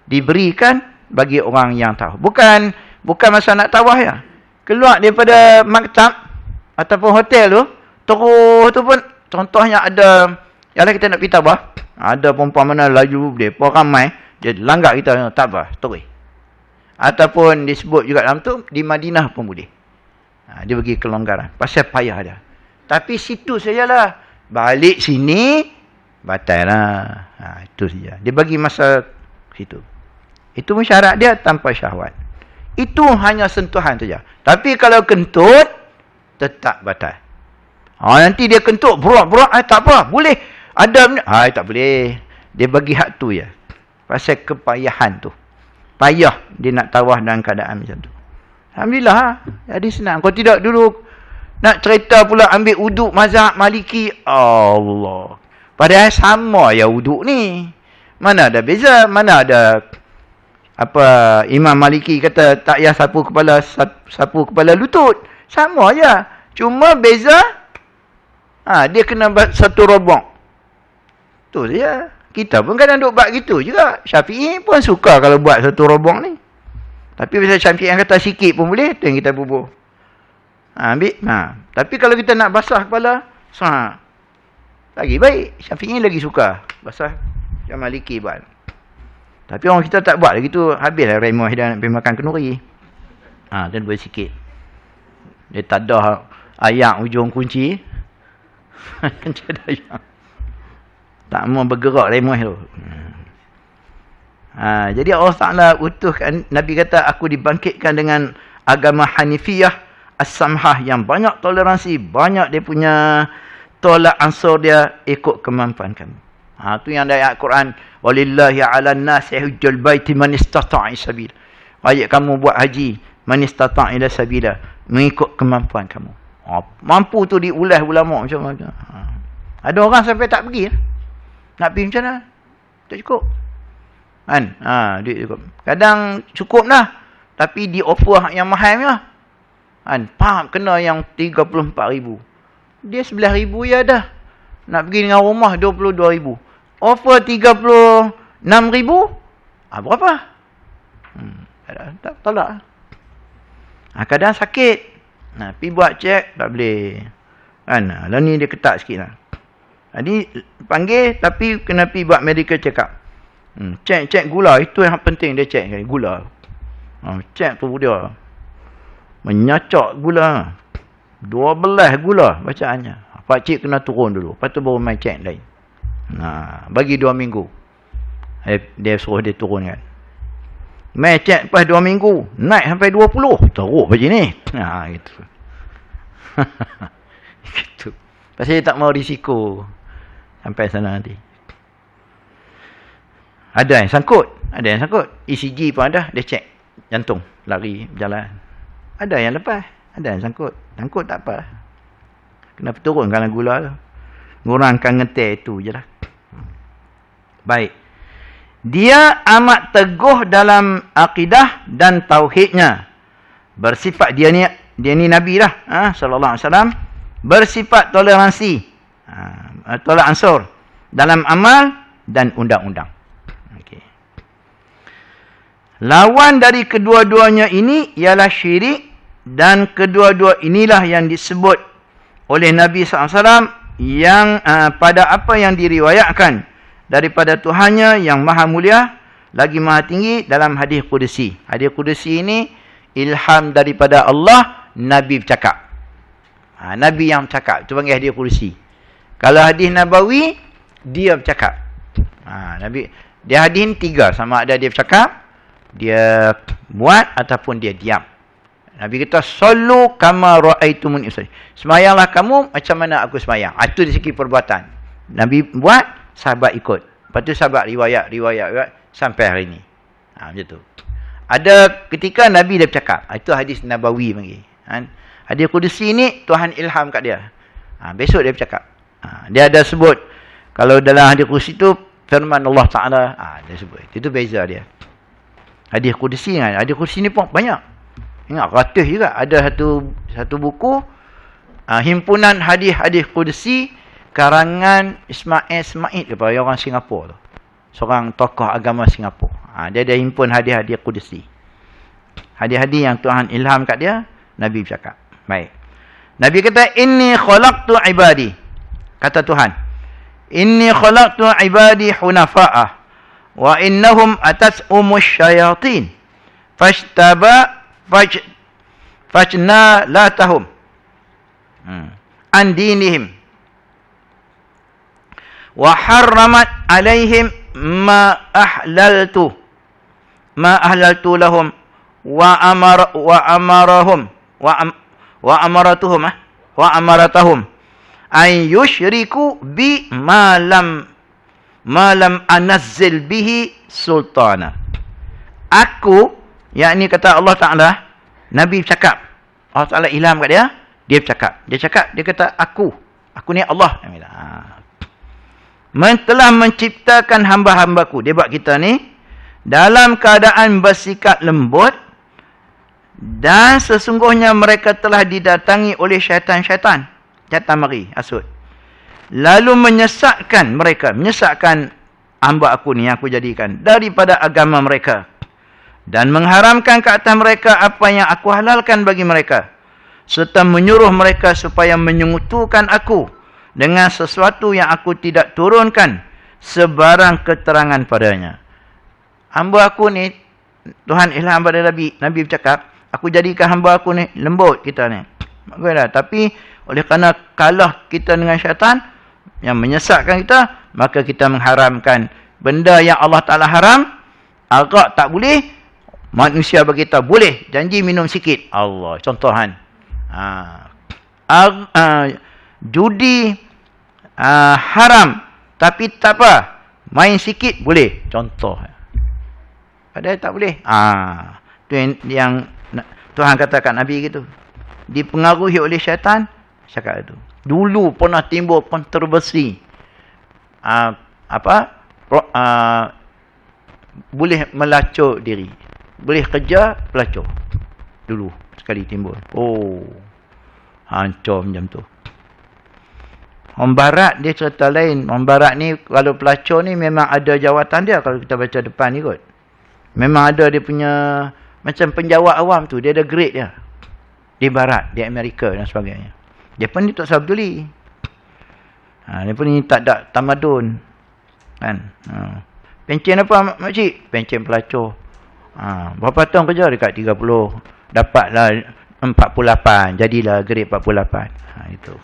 diberikan bagi orang yang tahu. Bukan masa nak tawaf ya. Keluar daripada maktab ataupun hotel tu, terus tu pun contohnya ada, yalah kita nak pergi tawaf, ada perempuan mana laju depa ramai, dia langgar kita, tak apa, terus. Ataupun disebut juga dalam tu di Madinah pun boleh. Dia bagi kelonggaran pasal payah dia. Tapi situ sajalah. Balik sini batal lah. Itu saja. Dia bagi masa situ. Itu syarat dia tanpa syahwat. Itu hanya sentuhan saja. Tapi kalau kentut tetap batal. Nanti dia kentut berat-berat, tak apa, boleh. Ada tak boleh. Dia bagi hak tu ya. Pasal kepayahan tu. Payah dia nak tawaf dalam keadaan macam tu. Alhamdulillah. Jadi senang. Kalau tidak dulu nak cerita pula ambil uduk mazhab Maliki. Allah. Padahal sama ya uduk ni. Mana ada beza? Mana ada apa Imam Maliki kata tak payah sapu kepala lutut. Sama aja. Cuma beza dia kena buat satu robong. Tu saja. Kita pun kadang duk buat gitu juga. Syafi'i pun suka kalau buat satu robong ni. Tapi bila Syafi'i yang kata sikit pun boleh, tu yang kita bubuh. Ambil. Tapi kalau kita nak basah kepala, lagi baik. Syafi'i lagi suka basah. Yang Maliki buat. Tapi orang kita tak buat lagi tu. Habislah remoh dia nak pergi makan kenduri. Dan boleh sikit. Dia tak ada ayak ujung kunci. Macam ada ayak. Tak mau bergerak remoh tu. Jadi Allah Ta'ala utuhkan, Nabi kata, aku dibangkitkan dengan agama Hanifiyah As-Samhah yang banyak toleransi, banyak dia punya tolak ansur dia ikut kemampuan kamu. Tu yang dari ayat Quran, walillahi 'alan nasi hujjal baiti man istata'a sabila. Ayat kamu buat haji, man istata'a ila sabila, mengikut kemampuan kamu. Mampu tu diulas ulama macam mana. Ada orang sampai tak pergi. Nak pergi macam mana? Tak cukup. Kan? Duit cukup. Kadang cukup lah. Tapi di offer yang mahal lah. Kan? Kena yang 34,000. Dia 11,000 ya dah. Nak pergi dengan rumah 22,000. Offer 36,000. Berapa? Tak tolak. Kadang sakit. Pergi buat cek, tak boleh. Kan? Lah ni dia ketat sikit lah. Jadi panggil tapi kena pergi buat medical check up. Cek gula, itu yang penting dia cek gula. Cek tu dia. Menyacak gula. 12 gula bacaannya. Pakcik kena turun dulu. Lepas tu baru main cek lain. Bagi 2 minggu. Dia suruh dia turun kan. Cek lepas 2 minggu. Naik sampai 20. Teruk macam ni. Gitu. Gitu. Pasal dia tak mau risiko. Sampai sana nanti. Ada yang sangkut. ECG pun ada. Dia cek jantung. Lari, berjalan. Ada yang lepas. Ada yang sangkut. Sangkut tak apa. Kenapa turunkan gula tu? Ngurangkan ngetir itu je lah. Baik. Dia amat teguh dalam akidah dan tauhidnya. Bersifat dia ni Nabi lah. Sallallahu alaihi wasallam. Bersifat toleransi. Tolak ansur. Dalam amal dan undang-undang. Okay. Lawan dari kedua-duanya ini ialah syirik. Dan kedua-dua inilah yang disebut oleh Nabi SAW yang pada apa yang diriwayatkan daripada Tuhannya yang maha mulia lagi maha tinggi dalam hadis Qudsi. Hadis Qudsi ini ilham daripada Allah, Nabi bercakap. Nabi yang bercakap, itu panggil hadis Qudsi. Kalau hadis Nabawi, dia bercakap. Nabi, dia hadis 3, sama ada dia bercakap, dia buat ataupun dia diam. Nabi kata, sallu kama ra'aitumuni usalli. Semayanglah kamu macam mana aku semayang. Itu dari segi perbuatan. Nabi buat, sahabat ikut. Lepas tu sahabat riwayat sampai hari ini. Macam tu. Ada ketika Nabi dia bercakap. Itu hadis Nabawi panggil. Hadis Qudsi ni Tuhan ilham kat dia. Besok dia bercakap. Dia ada sebut. Kalau dalam hadis Qudsi tu firman Allah Ta'ala. Dia sebut. Itu beza dia. Hadis Qudsi kan. Hadis Qudsi ni pun banyak. Ingat ratus juga. Ada satu buku. Himpunan hadis-hadis Qudsi. Karangan Ismail daripada orang Singapura tu. Seorang tokoh agama Singapura. Dia ada himpun hadis-hadis Qudsi. Hadis-hadis yang Tuhan ilham kat dia, Nabi bercakap. Baik. Nabi kata, inni khalaqtu ibadi. Kata Tuhan. Inni khalaqtu ibadi hunafa'ah. Wa innahum atas'umus syayatin. Fajna latahum. An dinihim. Wa harramat alaihim ma ahlaltu lahum wa amaratuhum an yushriku bi ma lam anazzil bihi sultana. Aku, yakni kata Allah Ta'ala, Nabi bercakap. Allah Ta'ala ilham kat dia, dia bercakap. Dia kata aku ni Allah. Telah menciptakan hamba-hambaku. Dia buat kita ni dalam keadaan bersikap lembut dan sesungguhnya mereka telah didatangi oleh syaitan-syaitan. Syaitan mari, asud. Lalu menyesatkan hamba aku ni yang aku jadikan daripada agama mereka dan mengharamkan ke atas mereka apa yang aku halalkan bagi mereka serta menyuruh mereka supaya menyekutukan aku dengan sesuatu yang aku tidak turunkan sebarang keterangan padanya. Hamba aku ni, Tuhan ilham pada Nabi bercakap, aku jadikan hamba aku ni lembut kita ni. Tapi oleh kerana kalah kita dengan syaitan yang menyesatkan kita, maka kita mengharamkan benda yang Allah Ta'ala haram. Agak tak boleh, manusia berkata boleh, janji minum sikit. Allah, contohan. Judi haram, tapi tak apa, main sikit boleh, contoh. Padahal tak boleh. Tu yang Tuhan katakan Nabi gitu. Dipengaruhi oleh syaitan, cakap itu. Dulu pernah timbul kontroversi. Boleh melacur diri, boleh kerja pelacur. Dulu sekali timbul. Hancur macam tu. Orang Barat dia cerita lain. Orang Barat ni kalau pelacur ni memang ada jawatan dia. Kalau kita baca depan ni kot. Memang ada dia punya macam penjawat awam tu. Dia ada grade dia. Di Barat, di Amerika dan sebagainya. Dia pun ni tak sabar peduli. Dia pun ni tak ada tamadun. Kan? Pencen apa makcik? Pencen pelacur. Berapa tahun kerja? Dekat 30. Dapatlah 48. Jadilah grade 48. Itu.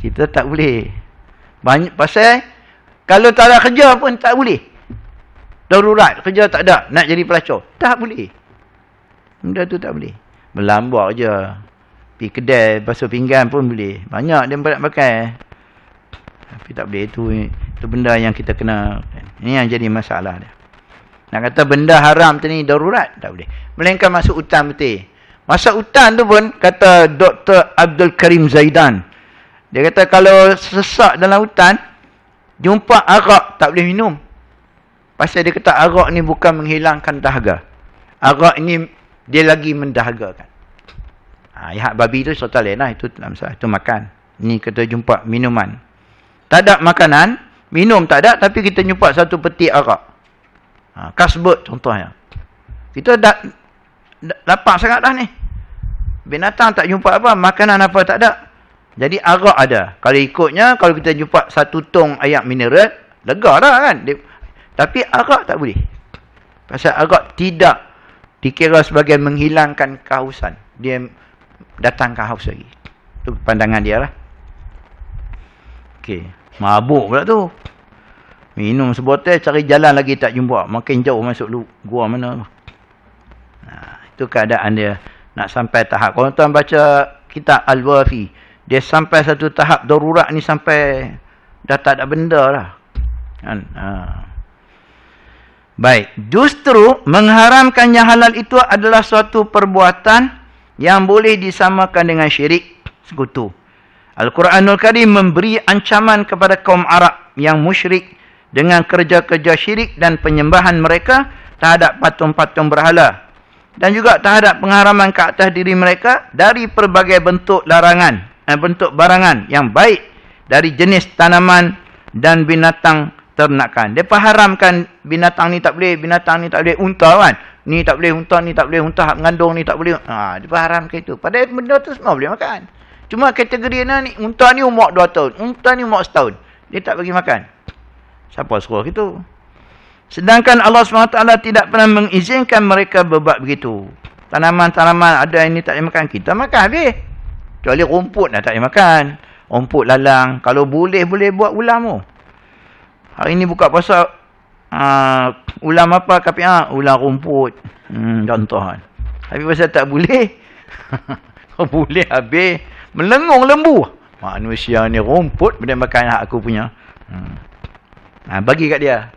Kita tak boleh. Banyak pasal kalau tak ada kerja pun tak boleh. darurat, kerja tak ada, nak jadi pelacur. Tak boleh. Benda tu tak boleh. Melambak je. Pergi kedai basuh pinggan pun boleh. Banyak dia nak pakai. Tapi tak boleh. Itu benda yang kita kena. Ini yang jadi masalah dia. Nak kata benda haram tu ni darurat, tak boleh. Melainkan masuk hutan betul. Masuk hutan tu pun, kata Dr. Abdul Karim Zaidan. Dia kata kalau sesak dalam hutan, jumpa arak, tak boleh minum. Pasal dia kata arak ni bukan menghilangkan dahaga. Arak ni dia lagi mendahagakan. Hak babi tu serta lain lah. Itu makan. Ni kita jumpa minuman. Tak ada makanan, minum tak ada, tapi kita jumpa satu peti arak. Kasbut contohnya. Kita dah lapar sangat dah ni. Binatang tak jumpa apa, makanan apa tak ada. Jadi arak ada. Kalau ikutnya, kalau kita jumpa satu tong air mineral, lega dah kan. Tapi arak tak boleh. Pasal arak tidak dikira sebagai menghilangkan kehausan. Dia datangkan haus lagi. Itu pandangan dia lah. Okey. Mabuk pula tu. Minum sebotol, cari jalan lagi tak jumpa. Makin jauh masuk gua mana. Itu keadaan dia. Nak sampai tahap. Kalau tuan baca kitab Al-Wafi, dia sampai satu tahap darurat ni sampai dah tak ada benda lah. Kan? Baik. Justru mengharamkan yang halal itu adalah suatu perbuatan yang boleh disamakan dengan syirik sekutu. Al-Quranul Karim memberi ancaman kepada kaum Arab yang musyrik dengan kerja-kerja syirik dan penyembahan mereka terhadap patung-patung berhala. Dan juga terhadap pengharaman ke atas diri mereka dari pelbagai bentuk larangan, bentuk barangan yang baik dari jenis tanaman dan binatang ternakan. Dia haramkan binatang ni tak boleh, binatang ni tak boleh, unta kan. Ni tak boleh unta, ni tak boleh unta, hak mengandung ni tak boleh. Dia haramkan itu. Padahal benda tu semua boleh makan. Cuma kategori ni, unta ni umur 2 tahun, unta ni umur setahun. Dia tak bagi makan. Siapa suruh gitu? Sedangkan Allah SWT tidak pernah mengizinkan mereka berbuat begitu. Tanaman-tanaman ada yang ni tak boleh makan, kita makan habis. Kecuali rumput dah tak boleh makan. Rumput lalang. Kalau boleh buat ulam tu. Hari ni buka puasa, ulam apa kapia? Ulam rumput. Contoh kan. Tapi pasal tak boleh. Boleh habis. Melengung lembu. Manusia ni rumput, boleh makan hak aku punya. Bagi kat dia.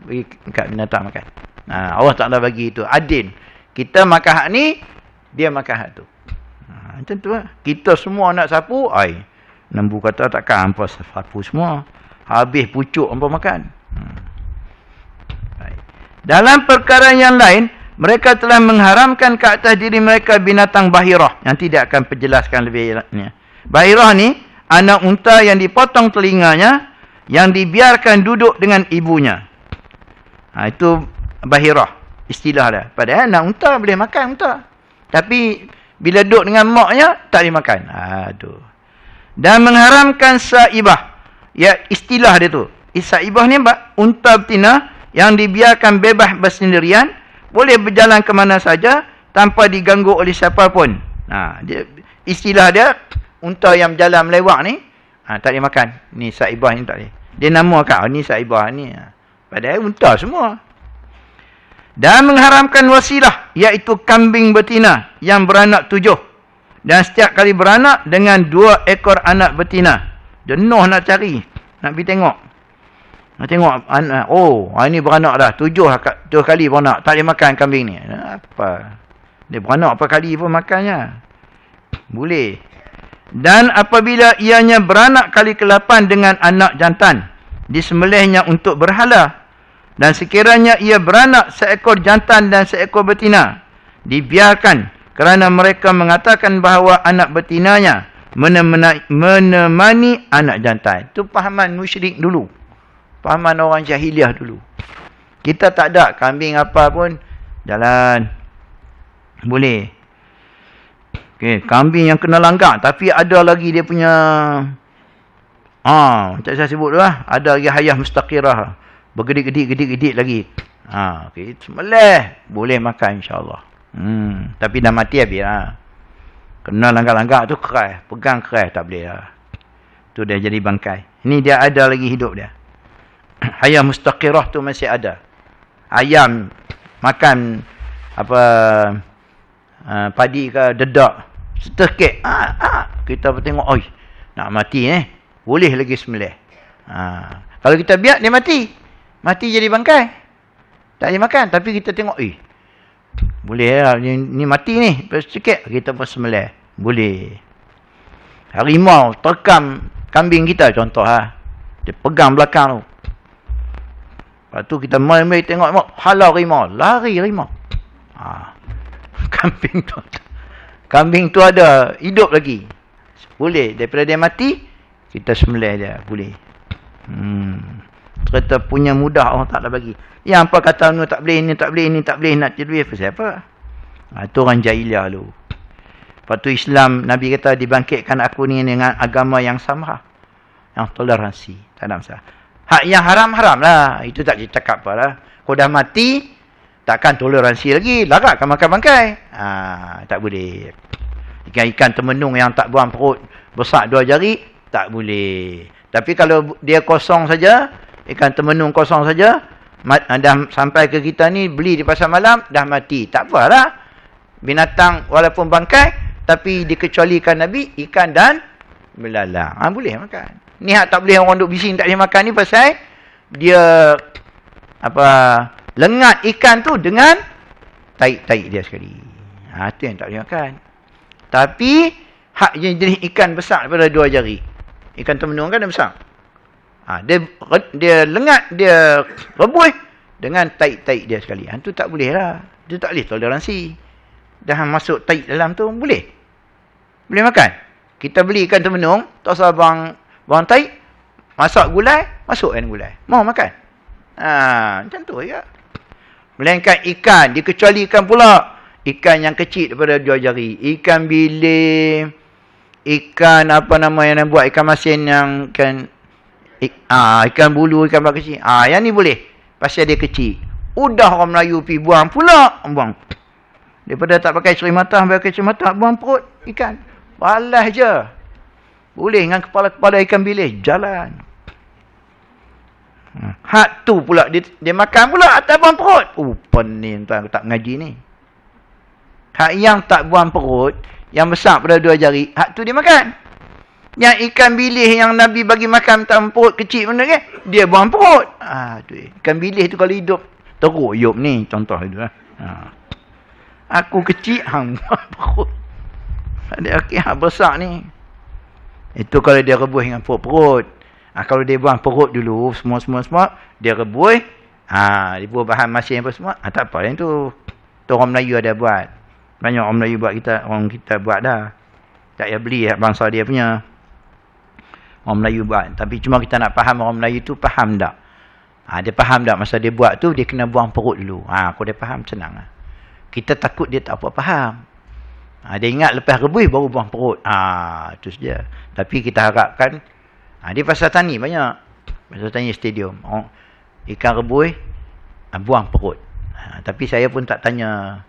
Bagi kat binatang makan. Allah Ta'ala bagi itu. Adil. Kita makan hak ni, dia makan hak tu. Macam tu lah. Kita semua nak sapu, lembu kata takkan hampa sapu semua. Habis pucuk hampa makan. Dalam perkara yang lain, mereka telah mengharamkan ke atas diri mereka binatang bahirah. Yang tidak akan perjelaskan lebih. Bahirah ni, anak unta yang dipotong telinganya, yang dibiarkan duduk dengan ibunya. Itu bahirah. Istilah dia. Padahal anak unta boleh makan unta. Tapi bila duduk dengan maknya, tak boleh makan. Aduh. Dan mengharamkan saibah. Ya, istilah dia tu. Saibah ni unta betina yang dibiarkan bebas bersendirian, boleh berjalan ke mana saja tanpa diganggu oleh siapa pun. Istilah dia, unta yang berjalan melewat ni, tak boleh makan. Ni saibah ni tak boleh. Dia namakan, ni saibah ni. Padahal unta semua. Dan mengharamkan wasilah, iaitu kambing betina yang beranak 7. Dan setiap kali beranak dengan 2 ekor anak betina. Jenuh nak cari. Nak pergi tengok. Nak tengok anak. Ini beranak dah. 7 kali beranak. Tak boleh makan kambing ni. Apa? Dia beranak apa kali pun makannya. Boleh. Dan apabila ianya beranak kali ke-8 dengan anak jantan, disembelihnya untuk berhala. Dan sekiranya ia beranak seekor jantan dan seekor betina, dibiarkan kerana mereka mengatakan bahawa anak betinanya menemani anak jantan. Itu pahaman musyrik dulu. Pahaman orang jahiliah dulu. Kita tak ada kambing apa pun, jalan. Boleh. Kambing yang kena langgar. Tapi ada lagi dia punya, macam saya sebut tu lah. Ada lagi hayah mustaqirah. Bergedik-gedik lagi. Sembelih. Boleh makan insyaAllah. Tapi dah mati habis lah. Kena langgar-langgar tu keras. Pegang keras tak boleh lah. Tu dia jadi bangkai. Ini dia ada lagi hidup dia. Hayah mustaqirah tu masih ada. ayam makan apa padi ke dedak, setekek, kita tengok, oi, nak mati boleh lagi sembelih. Kalau kita biar dia mati jadi bangkai, tak boleh makan. Tapi kita tengok, boleh lah, ni mati ni, setekek, kita pun sembelih, boleh. Harimau terkam kambing kita contoh, dia pegang belakang tu. Lepas tu kita mai tengok halau harimau, lari harimau. Kambing tu ada hidup lagi. Boleh, daripada dia mati kita sembelih dia, boleh. Ternyata punya mudah Allah Taala bagi. Yang apa kata ni tak boleh, ni tak boleh, ni tak boleh, nak jadi apa? Itu orang jahiliah lu. Lepas tu Islam, Nabi kata dibangkitkan aku ni dengan agama yang samah, yang toleransi, tak ada masalah. Hak yang haram-haram lah, itu tak cakap apa lah. Kau dah mati, takkan toleransi lagi, laratkan makan bangkai. Tak boleh. Ikan-ikan temenung yang tak buang perut, besar 2 jari, tak boleh. Tapi kalau dia kosong saja, ikan temenung kosong saja, dah sampai ke kita ni, beli di pasar malam, dah mati. Tak apalah. Binatang walaupun bangkai, tapi dikecualikan Nabi, ikan dan belalang. Boleh makan. Ni hak tak boleh orang duk bising tak boleh makan ni pasal dia lengat ikan tu dengan taik-taik dia sekali. Tu yang tak boleh makan. Tapi hak jenis ikan besar daripada 2 jari. Ikan temenung kan dia besar. Dia lengat, dia rebus dengan taik-taik dia sekali. Tu tak boleh lah. Itu tak boleh toleransi. Dah masuk taik dalam tu boleh. Boleh makan. Kita beli ikan temenung, tak usah bang taik, masak gulai, masukkan gulai. Mau makan. Macam tu je. Melainkan ikan, dikecualikan pula ikan yang kecil daripada 2 jari. Ikan bilik, ikan apa nama yang buat ikan masin yang ikan bulu, ikan bak kecil. Yang ni boleh. Pasal dia kecil. Udah orang Melayu pergi buang pula. Buang. Daripada tak pakai cerimata, pakai cerimata, buang perut ikan. Balas je. Boleh dengan kepala-kepala ikan bilis. Jalan. Hak tu pula. Dia makan pula atas buang perut. Pening tuan. Aku tak mengaji ni. Hak yang tak buang perut. Yang besar pada 2 jari. Hak tu dia makan. Yang ikan bilis yang Nabi bagi makan tak perut kecil benda kan. Dia buang perut. Tu. Ikan bilis tu kalau hidup. Teruk hidup ni. Contoh itu lah. Aku kecil. Buang perut. Ada hak besar ni. Itu kalau dia rebus dengan perut-perut. Kalau dia buang perut dulu, semua, dia rebus, dia buat bahan masin apa semua, tak apa yang tu. Tu orang Melayu ada buat. Banyak orang Melayu buat, orang kita buat dah. Tak payah beli bangsa dia punya. Orang Melayu buat. Tapi cuma kita nak faham orang Melayu tu faham tak? Dia faham tak masa dia buat tu, dia kena buang perut dulu. Kalau dia faham, senang lah. Kita takut dia tak apa faham. Dia ingat lepas rebus baru buang perut. Itu saja. Tapi kita harapkan, dia pasal tani banyak. Pasal tani stadium. Ikan rebus, buang perut. Tapi saya pun tak tanya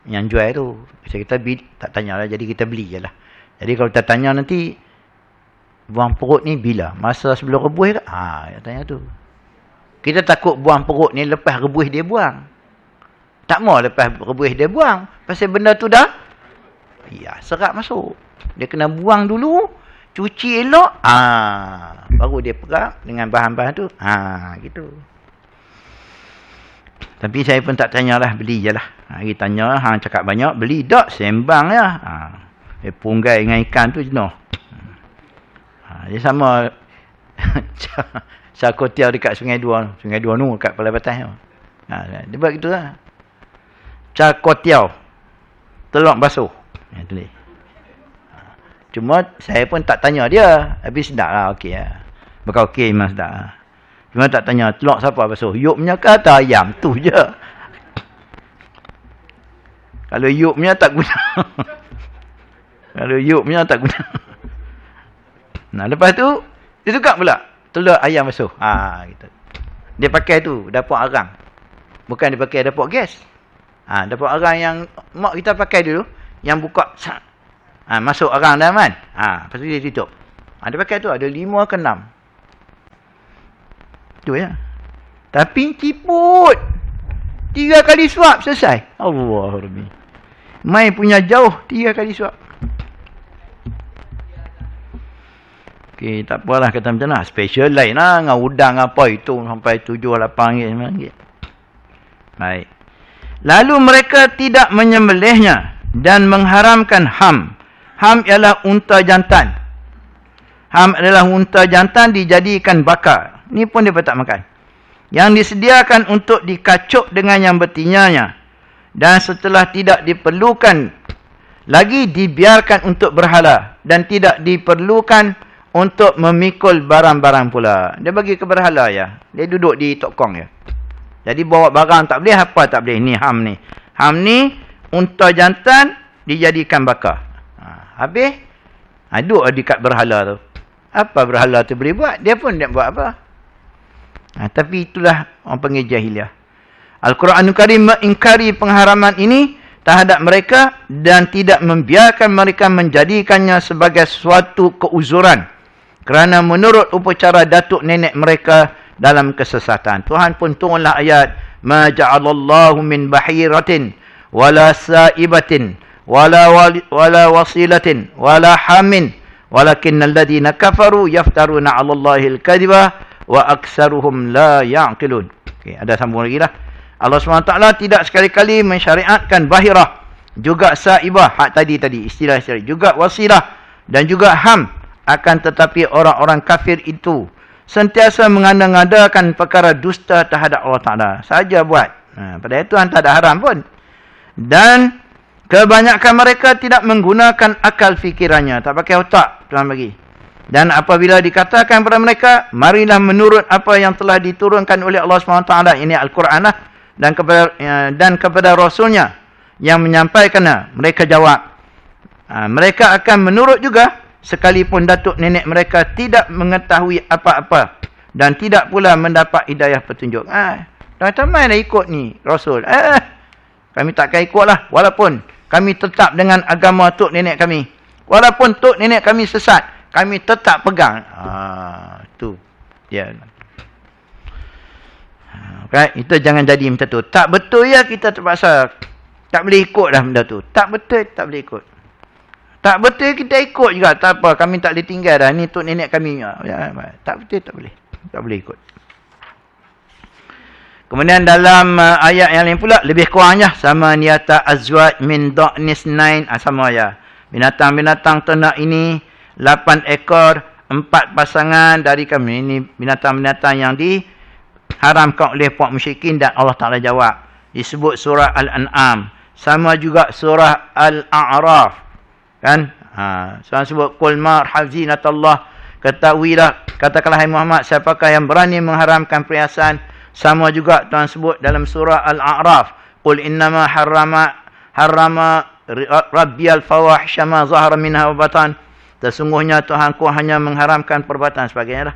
yang jual tu. Kita tak tanyalah, jadi kita beli je lah. Jadi kalau kita tanya nanti, buang perut ni bila? Masa sebelum rebus ke? Dia tanya tu. Kita takut buang perut ni lepas rebus dia buang. Tak mau lepas rebus dia buang. Pasal benda tu dah serat masuk. Dia kena buang dulu, cuci elok, baru dia perak dengan bahan-bahan tu. Gitu. Tapi saya pun tak tanyalah, beli je lah. Dia tanya, cakap banyak, beli tak, sembang je. Punggai dengan ikan tu jenuh. Dia sama Sakotiau dekat Sungai Dua. Sungai Dua tu kat Palai Batas tu. Dia buat gitu lah. Sakotiau. Telok basuh. Tulis. Cuma saya pun tak tanya dia. Habis sedap lah, okey lah. Bukan okey memang sedap lah. Cuma tak tanya, telok siapa basuh? Yuk punya ke atau ayam? Tu je. Kalau yuk punya tak guna. Kalau yuk punya tak guna. Lepas tu, dia tukar pula. Telur ayam basuh. Gitu. Dia pakai tu, dapur arang. Bukan dia pakai dapur gas. Dapur arang yang mak kita pakai dulu. Yang buka, masuk arang dalam kan. Lepas tu dia tutup. Dia pakai tu, ada 5 ke 6. Tu ya. Tapi ciput. 3 kali suap selesai. Allah Rabbi. Mai punya jauh 3 kali suap. Okey, tak apalah kata macam mana. Special lain lah. Dengan udang apa itu. Sampai 7-8 ringgit. Baik. Lalu mereka tidak menyembelihnya. Dan mengharamkan ham. Ham ialah unta jantan. Ham adalah unta jantan dijadikan bakar. Ni pun dia tak makan. Yang disediakan untuk dikacuk dengan yang betinanya. Dan setelah tidak diperlukan lagi dibiarkan untuk berhala. Dan tidak diperlukan untuk memikul barang-barang pula. Dia bagi ke berhala ya. Dia duduk di tokong ya. Jadi bawa barang tak boleh, apa tak boleh. Ni ham ni. Ham ni unta jantan dijadikan bakar. Habis aduk dekat berhala tu. Apa berhala tu boleh buat? Dia pun tak buat apa. Tapi itulah orang panggil jahiliah. Al-Quranul Karim mengingkari pengharaman ini terhadap mereka dan tidak membiarkan mereka menjadikannya sebagai suatu keuzuran. Kerana menurut upacara datuk nenek mereka dalam kesesatan. Tuhan pun turunlah ayat. Ma ja'alallahu min bahiratin wala sa'ibatin wala wasilatin wala hamin walakinnal ladhina kafaru yaftaruna 'alallahi al-kadhiba wa aksaruhum la ya'qilun. Okey, ada sambung lagi lah. Allah SWT tidak sekali-kali mensyariatkan bahirah, juga saibah, hak tadi istilah-istilah, juga wasilah dan juga ham. Akan tetapi orang-orang kafir itu sentiasa mengada-ngadakan perkara dusta terhadap Allah Ta'ala. Saja buat. Pada itu tak ada haram pun. Dan kebanyakan mereka tidak menggunakan akal fikirannya. Tak pakai otak, Tuhan bagi. Dan apabila dikatakan kepada mereka, marilah menurut apa yang telah diturunkan oleh Allah SWT, ini Al-Quran lah, dan kepada Rasulnya yang menyampaikannya, mereka jawab, mereka akan menurut juga, sekalipun datuk nenek mereka tidak mengetahui apa-apa dan tidak pula mendapat hidayah petunjuk. Macam mana ikut ni Rasul? Kami takkan ikut lah, walaupun kami tetap dengan agama tok nenek kami. Walaupun tok nenek kami sesat, kami tetap pegang. Tu dia. Right? Itu jangan jadi macam tu. Tak betul ya kita terpaksa. Tak boleh ikut dah benda tu. Tak betul, tak boleh ikut. Tak betul kita ikut juga. Tak apa, kami tak boleh tinggal dah. Ni tok nenek kami. Tak betul, tak boleh. Tak boleh ikut. Kemudian dalam ayat yang lain pula, lebih kurangnya sama niyata azwaj min da'nis nain. Sama ya. Binatang-binatang ternak ini 8 ekor, 4 pasangan dari kami. Ini binatang-binatang yang diharamkan oleh puak musyrikin dan Allah Ta'ala jawab. Disebut surah Al-An'am. Sama juga surah Al-A'raf. Kan? Surah sebut qul ma hazinatullah. Ketahuilah, katakanlah hai Muhammad, siapakah yang berani mengharamkan perhiasan. Sama juga Tuhan sebut dalam surah Al-A'raf. Qul innama harrama rabbiyal fawahisha ma zahara minha wa batan. Sesungguhnya Tuhanku hanya mengharamkan perbuatan sebagainya lah.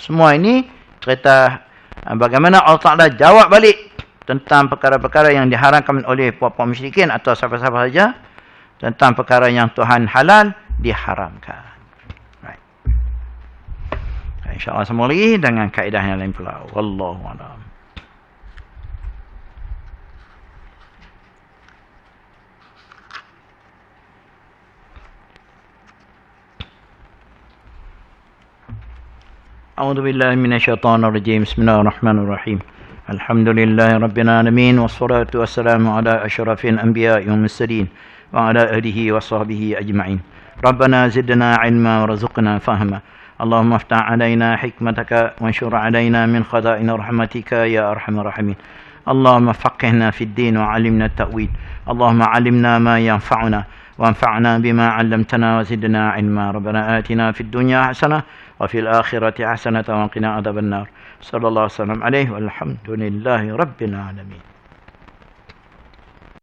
Semua ini cerita bagaimana Allah Ta'ala jawab balik tentang perkara-perkara yang diharamkan oleh puak-puak musyrikin atau siapa-siapa saja. Tentang perkara yang Tuhan halal diharamkan. Right. InsyaAllah sambung lagi dengan kaedah yang lain pula. Wallahu a'lam. أعوذ بالله من الشيطان الرجيم بسم الله الرحمن الرحيم الحمد لله رب العالمين والصلاة والسلام على أشرف الأنبياء والمرسلين وعلى آله وصحبه أجمعين ربنا زدنا علما ورزقنا فهما اللهم افتح علينا حكمتك وانشر علينا من خزائن رحمتك يا أرحم الراحمين اللهم فقهنا في الدين وعلمنا التأويل اللهم علمنا ما ينفعنا وانفعنا بما علمتنا وزدنا علما ربنا آتنا في الدنيا حسنة وفي الآخرة حسنة وقنا عذاب النار صلى الله وسلم عليه والحمد لله رب العالمين.